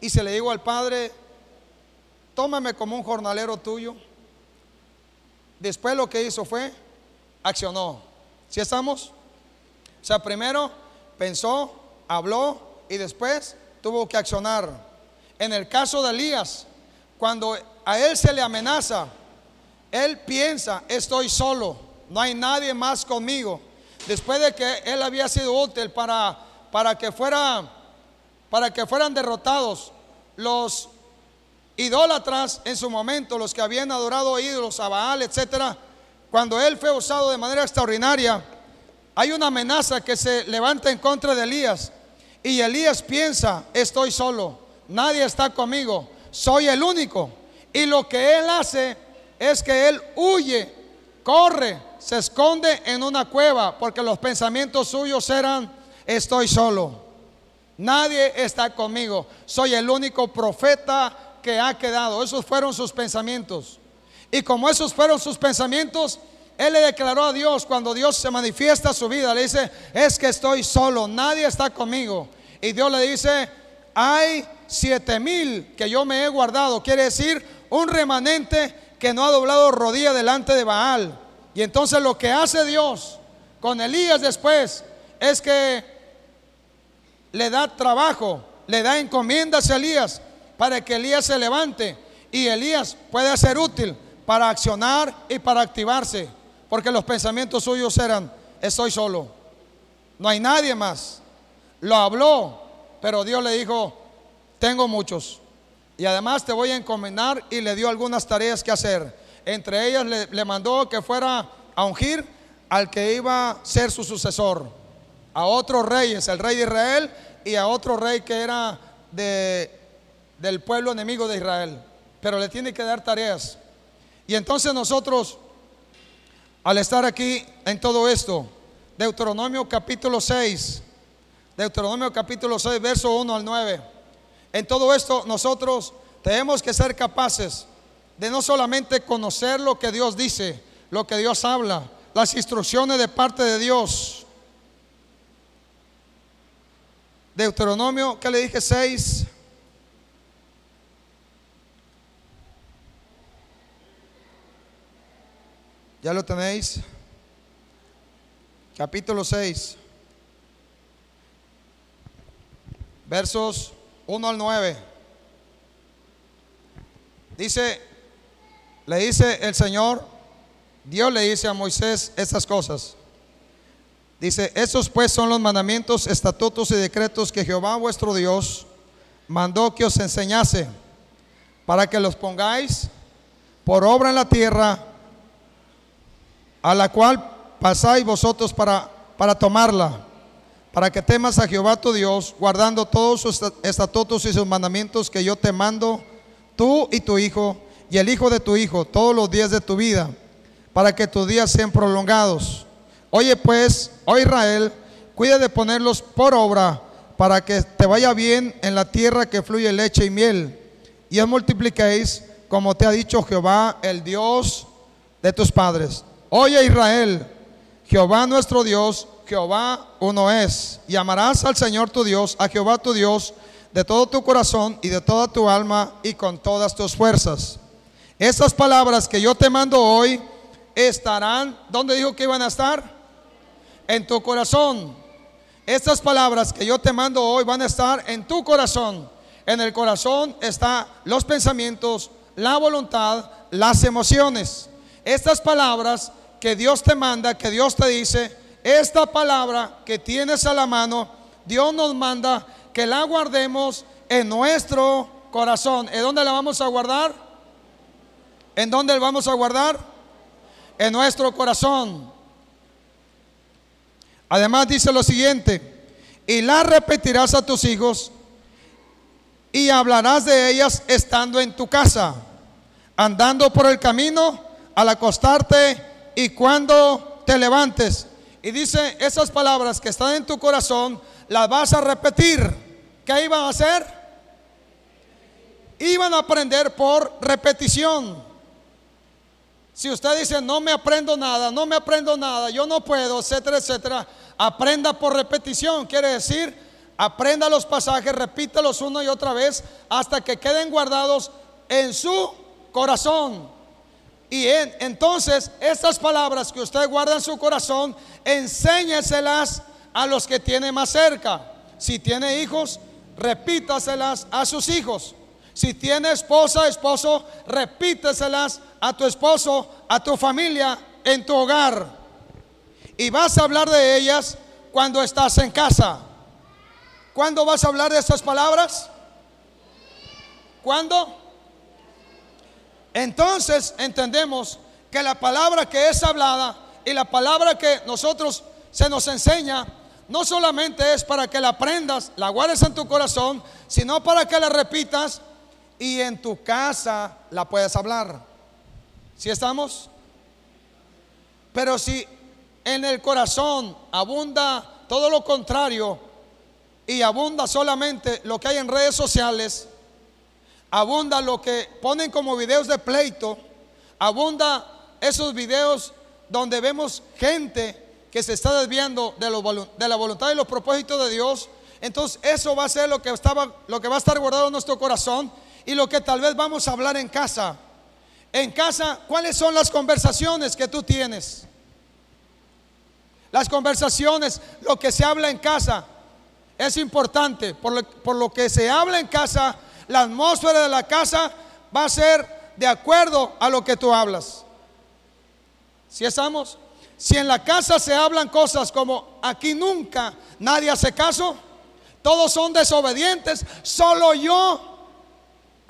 y se le dijo al padre, tómame como un jornalero tuyo. Después lo que hizo fue, accionó. ¿Sí estamos? O sea, primero pensó, habló y después tuvo que accionar. En el caso de Elías, cuando a él se le amenaza, él piensa, estoy solo, no hay nadie más conmigo. Después de que él había sido útil para que fueran derrotados los idólatras en su momento, los que habían adorado ídolos, a Baal, etcétera. Cuando él fue usado de manera extraordinaria, hay una amenaza que se levanta en contra de Elías. Y Elías piensa, estoy solo, nadie está conmigo, soy el único. Y lo que él hace es que él huye, corre, se esconde en una cueva, porque los pensamientos suyos eran, estoy solo, nadie está conmigo, soy el único profeta que ha quedado. Esos fueron sus pensamientos. Y como esos fueron sus pensamientos, él le declaró a Dios, cuando Dios se manifiesta a su vida, le dice, es que estoy solo, nadie está conmigo. Y Dios le dice, hay 7,000 que yo me he guardado. Quiere decir, un remanente que no ha doblado rodilla delante de Baal. Y entonces lo que hace Dios con Elías después es que le da trabajo, le da encomiendas a Elías para que Elías se levante y Elías pueda ser útil para accionar y para activarse, porque los pensamientos suyos eran, estoy solo, no hay nadie más. Lo habló, pero Dios le dijo, tengo muchos y además te voy a encomendar, y le dio algunas tareas que hacer. Entre ellas le mandó que fuera a ungir al que iba a ser su sucesor, a otros reyes, el rey de Israel y a otro rey que era del pueblo enemigo de Israel, pero le tiene que dar tareas. Y entonces nosotros, al estar aquí en todo esto, Deuteronomio capítulo 6, verso 1 al 9, en todo esto nosotros tenemos que ser capaces de no solamente conocer lo que Dios dice, lo que Dios habla, las instrucciones de parte de Dios. Deuteronomio, ¿qué le dije? 6. ¿Ya lo tenéis? Capítulo 6, versos 1 al 9. Le dice el Señor, Dios le dice a Moisés estas cosas. Dice: estos pues son los mandamientos, estatutos y decretos que Jehová vuestro Dios mandó que os enseñase, para que los pongáis por obra en la tierra a la cual pasáis vosotros para tomarla, para que temas a Jehová tu Dios, guardando todos sus estatutos y sus mandamientos que yo te mando, tú y tu hijo y el hijo de tu hijo, todos los días de tu vida, para que tus días sean prolongados. Oye pues, oh Israel, cuida de ponerlos por obra, para que te vaya bien en la tierra que fluye leche y miel, y os multipliquéis, como te ha dicho Jehová, el Dios de tus padres. Oye Israel, Jehová nuestro Dios, Jehová uno es, y amarás al Señor tu Dios, a Jehová tu Dios, de todo tu corazón y de toda tu alma y con todas tus fuerzas. Estas palabras que yo te mando hoy estarán, ¿dónde dijo que iban a estar? En tu corazón. Estas palabras que yo te mando hoy van a estar en tu corazón. En el corazón están los pensamientos, la voluntad, las emociones. Estas palabras que Dios te manda, que Dios te dice, esta palabra que tienes a la mano, Dios nos manda que la guardemos en nuestro corazón. ¿En dónde la vamos a guardar? ¿En dónde la vamos a guardar? En nuestro corazón. Además dice lo siguiente: y la repetirás a tus hijos y hablarás de ellas estando en tu casa, andando por el camino, al acostarte y cuando te levantes. Y dice, esas palabras que están en tu corazón las vas a repetir. ¿Qué iban a hacer? Iban a aprender por repetición. Si usted dice, no me aprendo nada, yo no puedo, etcétera, etcétera, aprenda por repetición. Quiere decir, aprenda los pasajes, repítalos una y otra vez hasta que queden guardados en su corazón. Y entonces estas palabras que usted guarda en su corazón, enséñeselas a los que tiene más cerca. Si tiene hijos, repítaselas a sus hijos. Si tiene esposa, esposo, repíteselas a tu esposo, a tu familia, en tu hogar. Y vas a hablar de ellas cuando estás en casa. ¿Cuándo vas a hablar de estas palabras? ¿Cuándo? Entonces entendemos que la palabra que es hablada y la palabra que nosotros se nos enseña no solamente es para que la aprendas, la guardes en tu corazón, sino para que la repitas y en tu casa la puedas hablar. ¿Sí estamos? Pero si en el corazón abunda todo lo contrario y abunda solamente lo que hay en redes sociales, abunda lo que ponen como videos de pleito, abunda esos videos donde vemos gente que se está desviando de la voluntad y los propósitos de Dios. Entonces eso va a ser lo que va a estar guardado en nuestro corazón y lo que tal vez vamos a hablar en casa. En casa, ¿cuáles son las conversaciones que tú tienes? Las conversaciones, lo que se habla en casa es importante. Por lo que se habla en casa, la atmósfera de la casa va a ser de acuerdo a lo que tú hablas. ¿Sí estamos? Si en la casa se hablan cosas como aquí nunca nadie hace caso, todos son desobedientes, solo yo.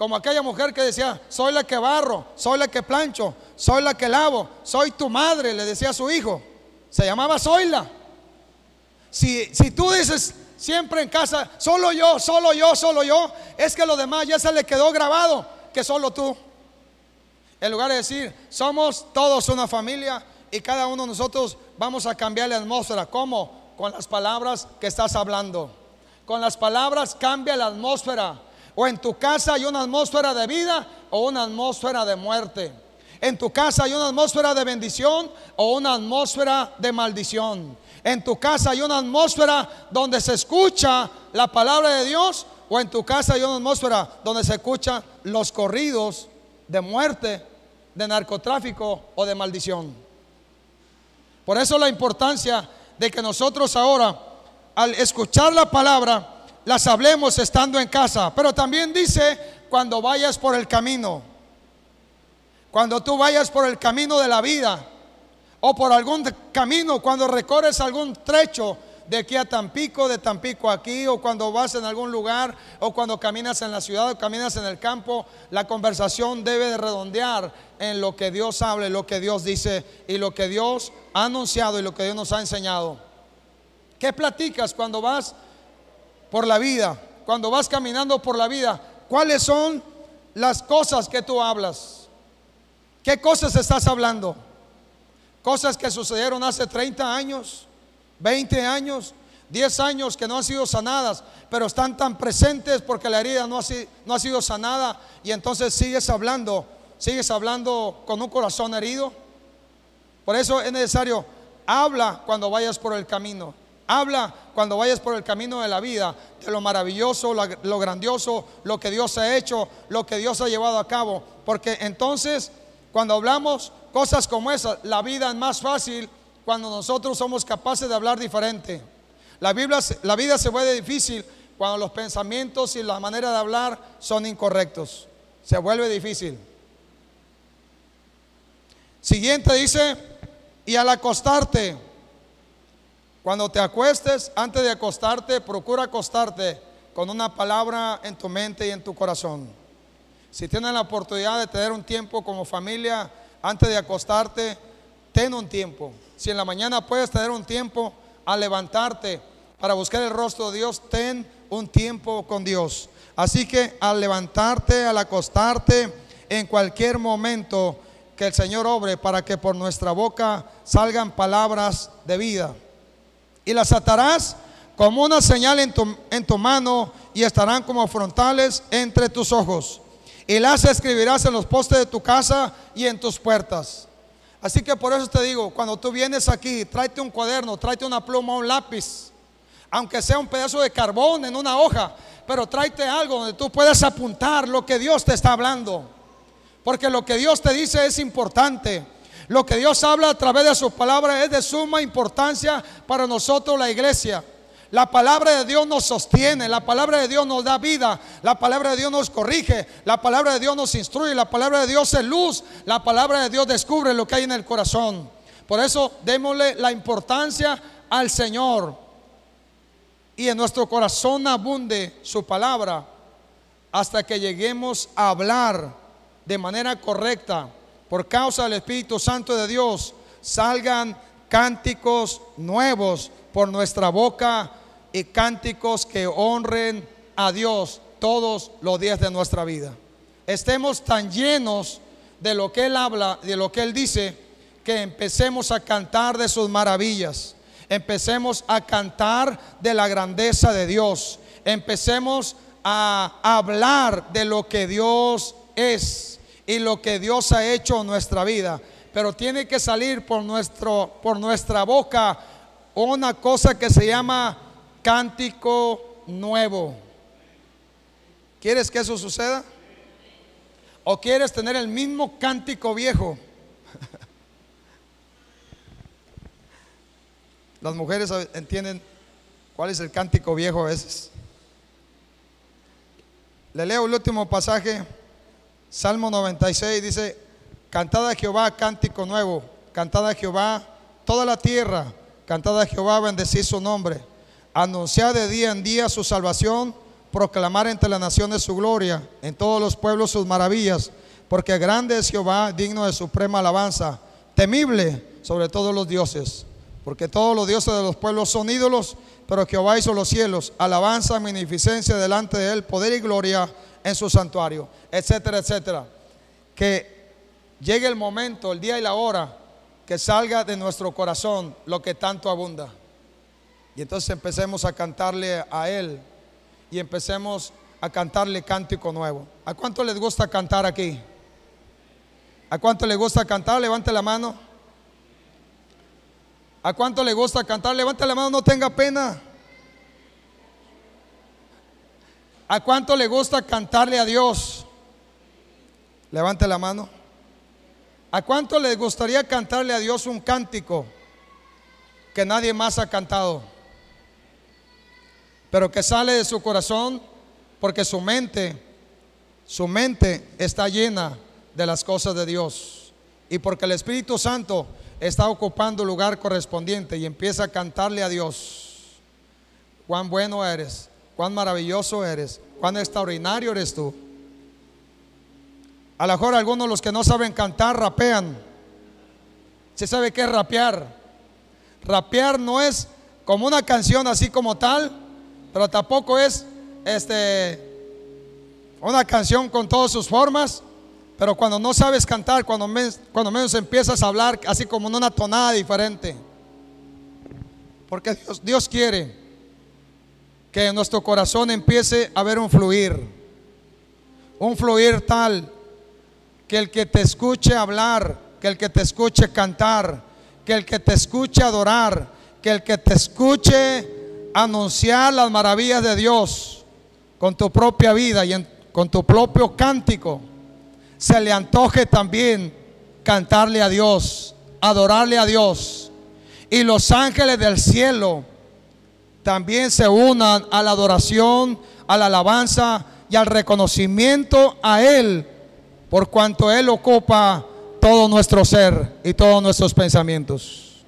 Como aquella mujer que decía: soy la que barro, soy la que plancho, soy la que lavo, soy tu madre, le decía a su hijo. Se llamaba Zoila. Si tú dices siempre en casa: solo yo, solo yo, solo yo, es que lo demás ya se le quedó grabado que solo tú. En lugar de decir: somos todos una familia y cada uno de nosotros vamos a cambiar la atmósfera. ¿Cómo? Con las palabras que estás hablando. Con las palabras cambia la atmósfera. O en tu casa hay una atmósfera de vida o una atmósfera de muerte. En tu casa hay una atmósfera de bendición o una atmósfera de maldición. En tu casa hay una atmósfera donde se escucha la palabra de Dios, o en tu casa hay una atmósfera donde se escuchan los corridos de muerte, de narcotráfico o de maldición. Por eso la importancia de que nosotros ahora, al escuchar la palabra, las hablemos estando en casa. Pero también dice: cuando vayas por el camino. Cuando tú vayas por el camino de la vida, o por algún camino, cuando recorres algún trecho de aquí a Tampico, de Tampico a aquí, o cuando vas en algún lugar, o cuando caminas en la ciudad o caminas en el campo, la conversación debe de redondear en lo que Dios habla, lo que Dios dice y lo que Dios ha anunciado y lo que Dios nos ha enseñado. ¿Qué platicas cuando vas por la vida? Cuando vas caminando por la vida, ¿cuáles son las cosas que tú hablas? ¿Qué cosas estás hablando? Cosas que sucedieron hace 30 años, 20 años, 10 años, que no han sido sanadas, pero están tan presentes porque la herida no ha sido sanada, y entonces sigues hablando con un corazón herido. Por eso es necesario: habla cuando vayas por el camino. Habla cuando vayas por el camino de la vida, de lo maravilloso, lo grandioso, lo que Dios ha hecho, lo que Dios ha llevado a cabo. Porque entonces, cuando hablamos cosas como esas, la vida es más fácil cuando nosotros somos capaces de hablar diferente. La vida se vuelve difícil cuando los pensamientos y la manera de hablar son incorrectos. Se vuelve difícil. Siguiente dice: y al acostarte, cuando te acuestes, antes de acostarte, procura acostarte con una palabra en tu mente y en tu corazón. Si tienes la oportunidad de tener un tiempo como familia antes de acostarte, ten un tiempo. Si en la mañana puedes tener un tiempo al levantarte para buscar el rostro de Dios, ten un tiempo con Dios. Así que al levantarte, al acostarte, en cualquier momento, que el Señor obre para que por nuestra boca salgan palabras de vida. Y las atarás como una señal en tu mano, y estarán como frontales entre tus ojos, y las escribirás en los postes de tu casa y en tus puertas. Así que por eso te digo, cuando tú vienes aquí, tráete un cuaderno, tráete una pluma, un lápiz, aunque sea un pedazo de carbón en una hoja, pero tráete algo donde tú puedas apuntar lo que Dios te está hablando, porque lo que Dios te dice es importante. Lo que Dios habla a través de su palabra es de suma importancia para nosotros, la iglesia. La palabra de Dios nos sostiene, la palabra de Dios nos da vida, la palabra de Dios nos corrige, la palabra de Dios nos instruye, la palabra de Dios es luz, la palabra de Dios descubre lo que hay en el corazón. Por eso démosle la importancia al Señor, y en nuestro corazón abunde su palabra hasta que lleguemos a hablar de manera correcta. Por causa del Espíritu Santo de Dios, salgan cánticos nuevos por nuestra boca, y cánticos que honren a Dios todos los días de nuestra vida. Estemos tan llenos de lo que Él habla, de lo que Él dice, que empecemos a cantar de sus maravillas. Empecemos a cantar de la grandeza de Dios. Empecemos a hablar de lo que Dios es y lo que Dios ha hecho en nuestra vida. Pero tiene que salir por nuestra boca una cosa que se llama cántico nuevo. ¿Quieres que eso suceda? ¿O quieres tener el mismo cántico viejo? Las mujeres entienden cuál es el cántico viejo a veces. Le leo el último pasaje, Salmo 96, dice: cantad a Jehová cántico nuevo, cantad a Jehová toda la tierra, cantad a Jehová, bendecid su nombre, anunciad de día en día su salvación, proclamar entre las naciones su gloria, en todos los pueblos sus maravillas, porque grande es Jehová, digno de suprema alabanza, temible sobre todos los dioses, porque todos los dioses de los pueblos son ídolos, pero Jehová hizo los cielos, alabanza, magnificencia delante de él, poder y gloria en su santuario, etcétera, etcétera. Que llegue el momento, el día y la hora, que salga de nuestro corazón lo que tanto abunda. Y entonces empecemos a cantarle a él y empecemos a cantarle cántico nuevo. ¿A cuánto les gusta cantar aquí? ¿A cuánto les gusta cantar? Levante la mano. ¿A cuánto le gusta cantar? Levante la mano, no tenga pena. ¿A cuánto le gusta cantarle a Dios? Levante la mano. ¿A cuánto le gustaría cantarle a Dios un cántico que nadie más ha cantado, pero que sale de su corazón porque su mente está llena de las cosas de Dios, y porque el Espíritu Santo está ocupando el lugar correspondiente y empieza a cantarle a Dios? Cuán bueno eres, cuán maravilloso eres, cuán extraordinario eres tú. A lo mejor algunos, los que no saben cantar, rapean. ¿Se sabe qué es rapear? Rapear no es como una canción así como tal, pero tampoco es una canción con todas sus formas. Pero cuando no sabes cantar, cuando menos empiezas a hablar así como en una tonada diferente. Porque Dios quiere que en nuestro corazón empiece a haber un fluir tal que el que te escuche hablar, que el que te escuche cantar, que el que te escuche adorar, que el que te escuche anunciar las maravillas de Dios con tu propia vida y con tu propio cántico, se le antoje también cantarle a Dios, adorarle a Dios, y los ángeles del cielo también se unan a la adoración, a la alabanza y al reconocimiento a Él, por cuanto Él ocupa todo nuestro ser y todos nuestros pensamientos.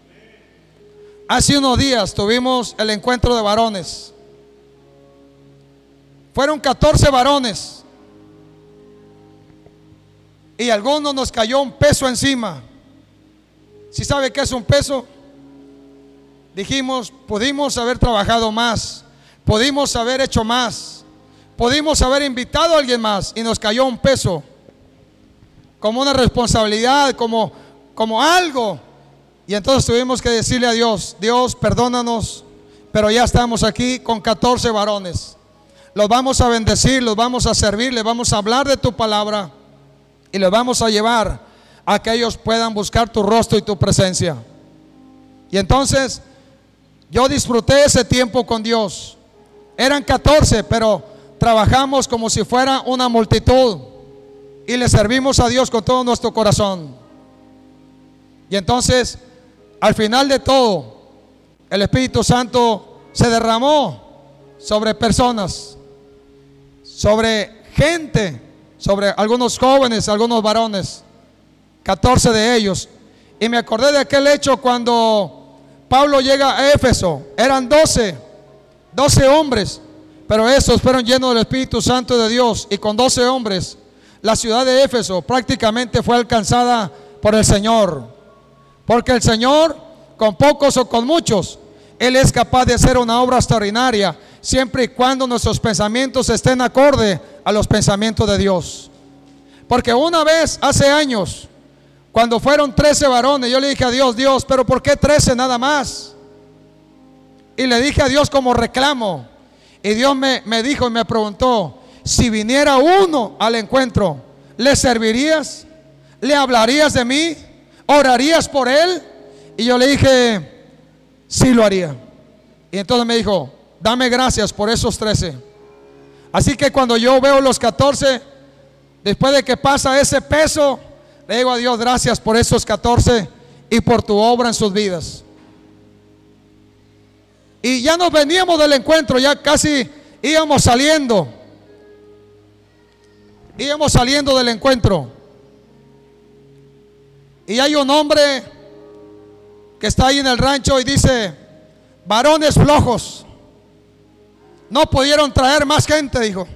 Hace unos días tuvimos el encuentro de varones. Fueron 14 varones y a algunos nos cayó un peso encima. ¿Sí sabe qué es un peso? Dijimos, pudimos haber trabajado más, pudimos haber hecho más, pudimos haber invitado a alguien más, y nos cayó un peso, como una responsabilidad, como algo. Y entonces tuvimos que decirle a Dios: Dios, perdónanos, pero ya estamos aquí con 14 varones. Los vamos a bendecir, los vamos a servir, les vamos a hablar de tu palabra y los vamos a llevar a que ellos puedan buscar tu rostro y tu presencia. Y entonces yo disfruté ese tiempo con Dios. Eran 14, pero trabajamos como si fuera una multitud y le servimos a Dios con todo nuestro corazón. Y entonces, al final de todo, el Espíritu Santo se derramó sobre personas, sobre gente, sobre algunos jóvenes, algunos varones, 14 de ellos. Y me acordé de aquel hecho cuando Pablo llega a Éfeso. Eran 12 hombres, pero esos fueron llenos del Espíritu Santo de Dios, y con 12 hombres la ciudad de Éfeso prácticamente fue alcanzada por el Señor. Porque el Señor, con pocos o con muchos, Él es capaz de hacer una obra extraordinaria, siempre y cuando nuestros pensamientos estén acorde a los pensamientos de Dios. Porque una vez, hace años, cuando fueron 13 varones, yo le dije a Dios: Dios, pero ¿por qué 13 nada más? Y le dije a Dios como reclamo, y Dios me dijo y me preguntó: si viniera uno al encuentro, ¿le servirías? ¿Le hablarías de mí? ¿Orarías por él? Y yo le dije: sí, lo haría. Y entonces me dijo: dame gracias por esos 13. Así que cuando yo veo los 14, después de que pasa ese peso, le digo a Dios: gracias por esos 14 y por tu obra en sus vidas. Y ya nos veníamos del encuentro, ya casi íbamos saliendo del encuentro. Y hay un hombre que está ahí en el rancho y dice: varones flojos, no pudieron traer más gente, dijo.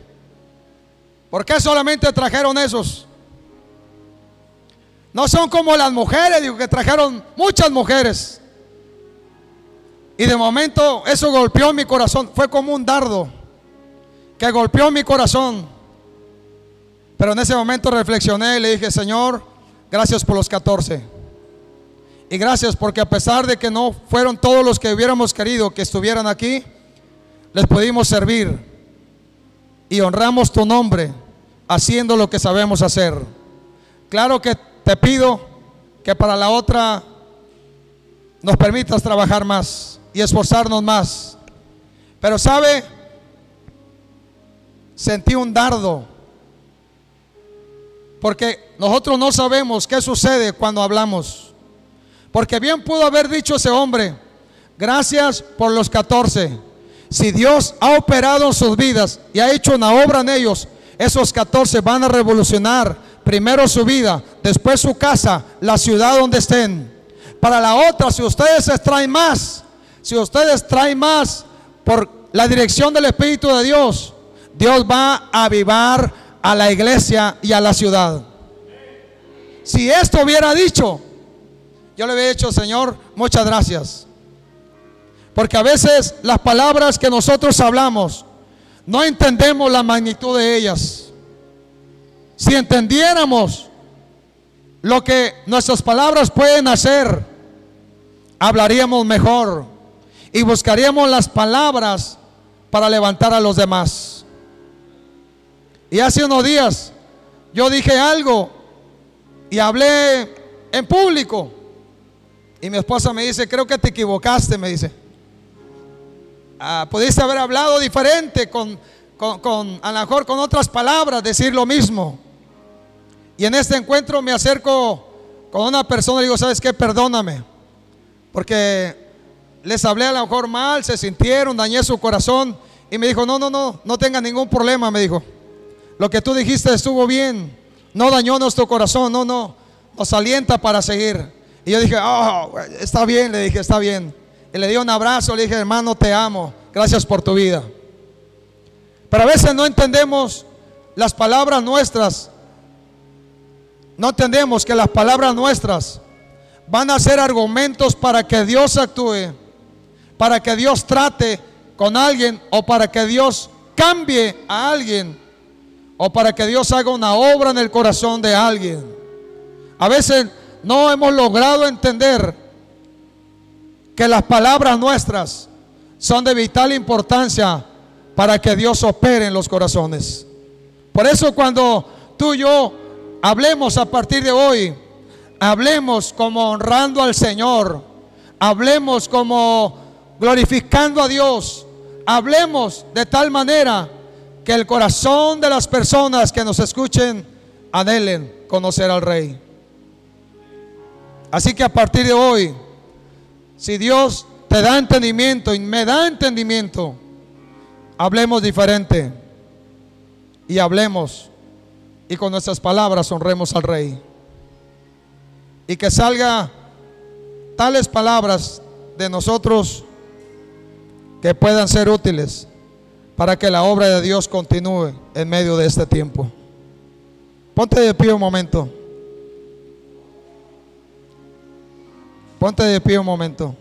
¿Por qué solamente trajeron esos? No son como las mujeres, digo, que trajeron muchas mujeres. Y de momento eso golpeó mi corazón. Fue como un dardo que golpeó mi corazón. Pero en ese momento reflexioné y le dije: Señor, gracias por los 14. Y gracias porque a pesar de que no fueron todos los que hubiéramos querido que estuvieran aquí, les pudimos servir. Y honramos tu nombre haciendo lo que sabemos hacer. Claro que te pido que para la otra nos permitas trabajar más y esforzarnos más. Pero sabe, sentí un dardo, porque nosotros no sabemos qué sucede cuando hablamos. Porque bien pudo haber dicho ese hombre: gracias por los 14. Si Dios ha operado en sus vidas y ha hecho una obra en ellos, esos 14 van a revolucionar primero su vida, después su casa, la ciudad donde estén. Para la otra, si ustedes traen más, por la dirección del Espíritu de Dios, Dios va a avivar a la iglesia y a la ciudad. Si esto hubiera dicho, yo le hubiera dicho: Señor, muchas gracias. Porque a veces las palabras que nosotros hablamos no entendemos la magnitud de ellas. Si entendiéramos lo que nuestras palabras pueden hacer, hablaríamos mejor y buscaríamos las palabras para levantar a los demás. Y hace unos días yo dije algo y hablé en público, y mi esposa me dice: creo que te equivocaste, me dice. Pudiste haber hablado diferente, a lo mejor con otras palabras, decir lo mismo. Y en este encuentro me acerco con una persona y digo: ¿sabes qué? Perdóname, porque les hablé a lo mejor mal, se sintieron, dañé su corazón. Y me dijo: no tenga ningún problema, me dijo. Lo que tú dijiste estuvo bien, no dañó nuestro corazón, nos alienta para seguir. Y yo dije: oh, está bien, le dije, está bien. Y le di un abrazo, le dije: hermano, te amo, gracias por tu vida. Pero a veces no entendemos las palabras nuestras. No entendemos que las palabras nuestras van a ser argumentos para que Dios actúe, para que Dios trate con alguien, o para que Dios cambie a alguien, o para que Dios haga una obra en el corazón de alguien. A veces no hemos logrado entender que las palabras nuestras son de vital importancia para que Dios opere en los corazones. Por eso cuando tú y yo hablemos a partir de hoy, hablemos como honrando al Señor, hablemos como glorificando a Dios, hablemos de tal manera que el corazón de las personas que nos escuchen anhelen conocer al Rey. Así que a partir de hoy, si Dios te da entendimiento y me da entendimiento, hablemos diferente y hablemos, y con nuestras palabras honremos al Rey, y que salga tales palabras de nosotros que puedan ser útiles para que la obra de Dios continúe en medio de este tiempo. Ponte de pie un momento. Ponte de pie un momento.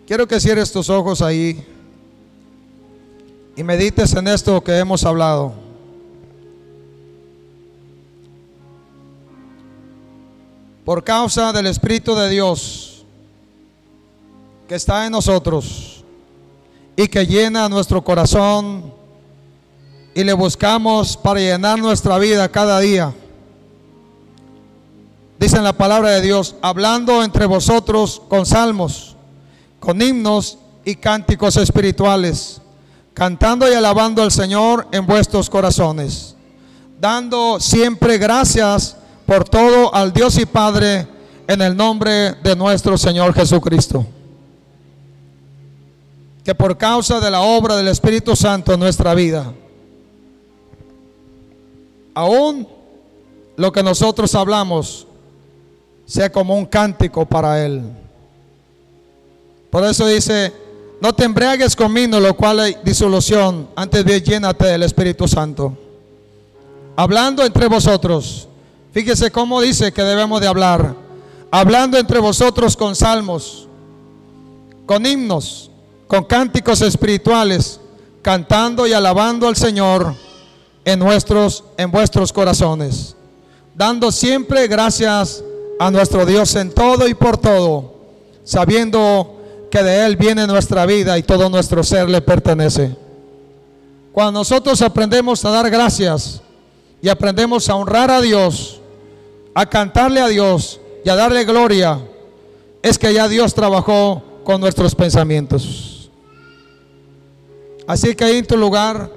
Quiero que cierres tus ojos ahí y medites en esto que hemos hablado. Por causa del Espíritu de Dios que está en nosotros y que llena nuestro corazón, y le buscamos para llenar nuestra vida cada día. Dice en la palabra de Dios: hablando entre vosotros con salmos, con himnos y cánticos espirituales, cantando y alabando al Señor en vuestros corazones, dando siempre gracias por todo al Dios y Padre, en el nombre de nuestro Señor Jesucristo. Que por causa de la obra del Espíritu Santo en nuestra vida, aún lo que nosotros hablamos sea como un cántico para Él. Por eso dice: no te embriagues con vino, lo cual hay disolución, antes bien llénate del Espíritu Santo. Hablando entre vosotros, fíjese cómo dice que debemos de hablar. Hablando entre vosotros con salmos, con himnos, con cánticos espirituales, cantando y alabando al Señor en vuestros corazones, dando siempre gracias a nuestro Dios en todo y por todo, sabiendo que de Él viene nuestra vida y todo nuestro ser le pertenece. Cuando nosotros aprendemos a dar gracias y aprendemos a honrar a Dios, a cantarle a Dios y a darle gloria, es que ya Dios trabajó con nuestros pensamientos. Así que ahí en tu lugar,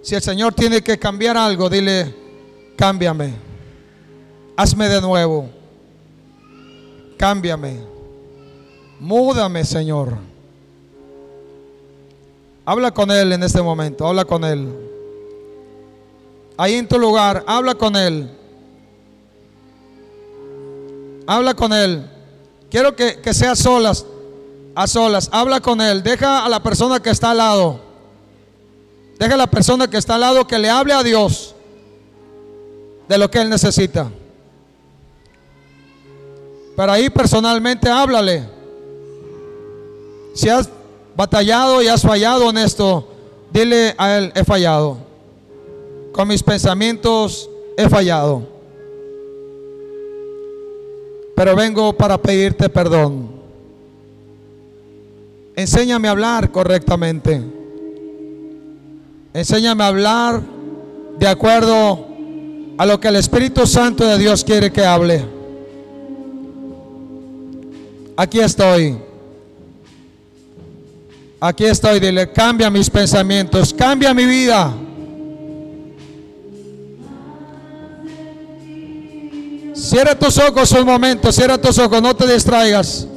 si el Señor tiene que cambiar algo, dile: cámbiame, hazme de nuevo, cámbiame, múdame, Señor. Habla con Él en este momento, habla con Él. Ahí en tu lugar, habla con Él. Habla con Él. Quiero que sea a solas. Habla con Él. Deja a la persona que está al lado. Deja a la persona que está al lado que le hable a Dios de lo que Él necesita. Pero ahí personalmente háblale. Si has batallado y has fallado en esto, dile a Él: he fallado. Con mis pensamientos he fallado. Pero vengo para pedirte perdón. Enséñame a hablar correctamente. Enséñame a hablar de acuerdo a lo que el Espíritu Santo de Dios quiere que hable. Aquí estoy. Aquí estoy. Dile: cambia mis pensamientos, cambia mi vida. Cierra tus ojos un momento, cierra tus ojos, no te distraigas.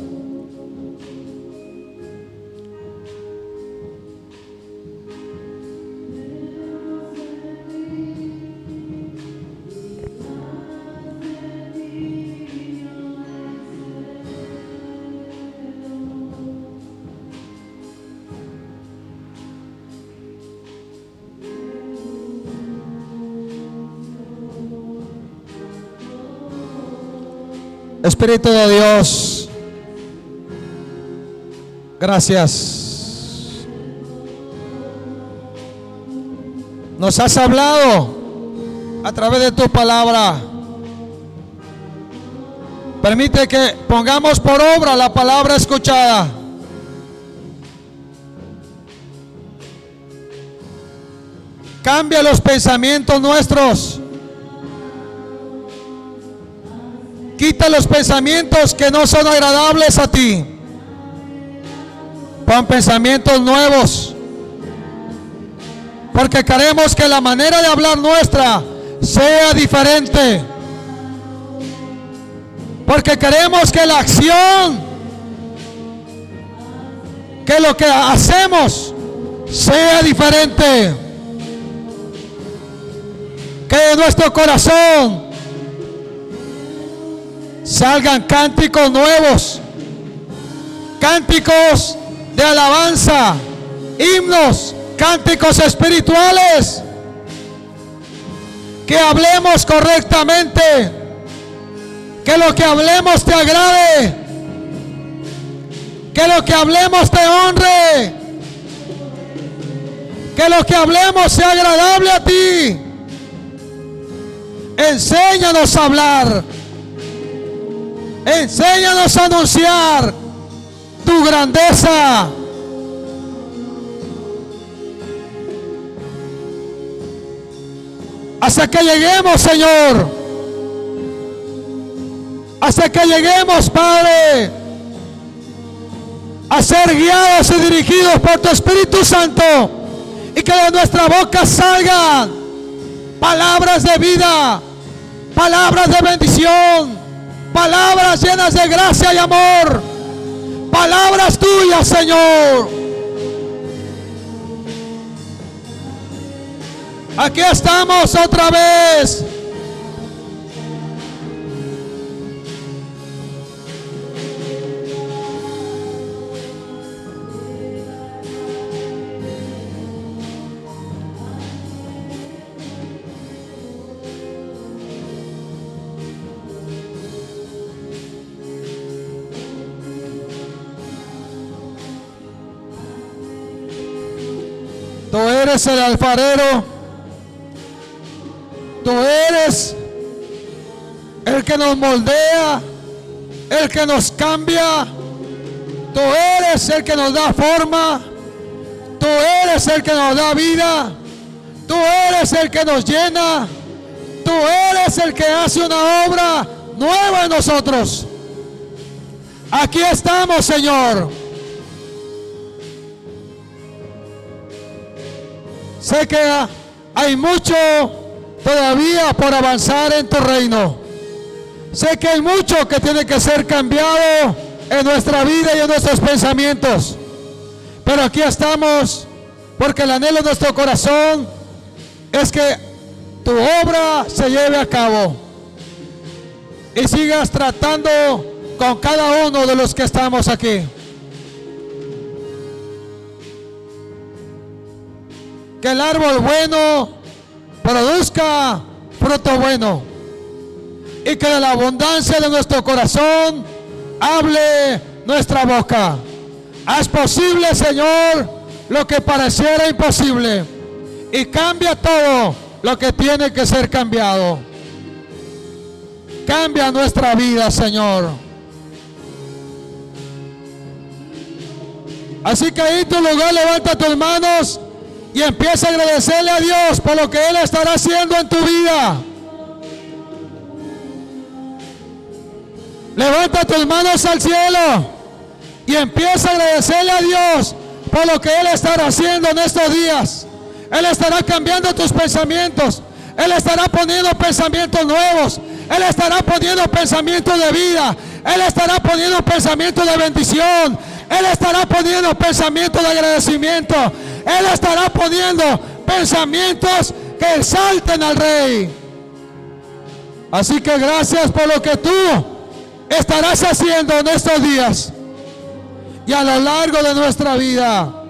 Espíritu de Dios, gracias. Nos has hablado a través de tu palabra. Permite que pongamos por obra la palabra escuchada. Cambia los pensamientos nuestros. Quita los pensamientos que no son agradables a ti. Pon pensamientos nuevos. Porque queremos que la manera de hablar nuestra sea diferente. Porque queremos que la acción, que lo que hacemos sea diferente. Que de nuestro corazón salgan cánticos nuevos, cánticos de alabanza, himnos, cánticos espirituales. Que hablemos correctamente, que lo que hablemos te agrade, que lo que hablemos te honre, que lo que hablemos sea agradable a ti. Enséñanos a hablar. Enséñanos a anunciar tu grandeza. Hasta que lleguemos, Señor. Hasta que lleguemos, Padre, a ser guiados y dirigidos por tu Espíritu Santo. Y que de nuestra boca salgan palabras de vida, palabras de bendición, palabras llenas de gracia y amor, palabras tuyas, Señor. Aquí estamos otra vez. Tú eres el alfarero. Tú eres el que nos moldea, el que nos cambia. Tú eres el que nos da forma. Tú eres el que nos da vida. Tú eres el que nos llena. Tú eres el que hace una obra nueva en nosotros. Aquí estamos, Señor. Sé que hay mucho todavía por avanzar en tu reino. Sé que hay mucho que tiene que ser cambiado en nuestra vida y en nuestros pensamientos. Pero aquí estamos porque el anhelo de nuestro corazón es que tu obra se lleve a cabo y sigas tratando con cada uno de los que estamos aquí. Que el árbol bueno produzca fruto bueno y que de la abundancia de nuestro corazón hable nuestra boca. Haz posible, Señor, lo que pareciera imposible y cambia todo lo que tiene que ser cambiado. Cambia nuestra vida, Señor. Así que ahí en tu lugar levanta tus manos y empieza a agradecerle a Dios por lo que Él estará haciendo en tu vida. Levanta tus manos al cielo y empieza a agradecerle a Dios por lo que Él estará haciendo en estos días. Él estará cambiando tus pensamientos. Él estará poniendo pensamientos nuevos. Él estará poniendo pensamientos de vida. Él estará poniendo pensamientos de bendición. Él estará poniendo pensamientos de agradecimiento. Él estará poniendo pensamientos que exalten al Rey. Así que gracias por lo que tú estarás haciendo en estos días y a lo largo de nuestra vida.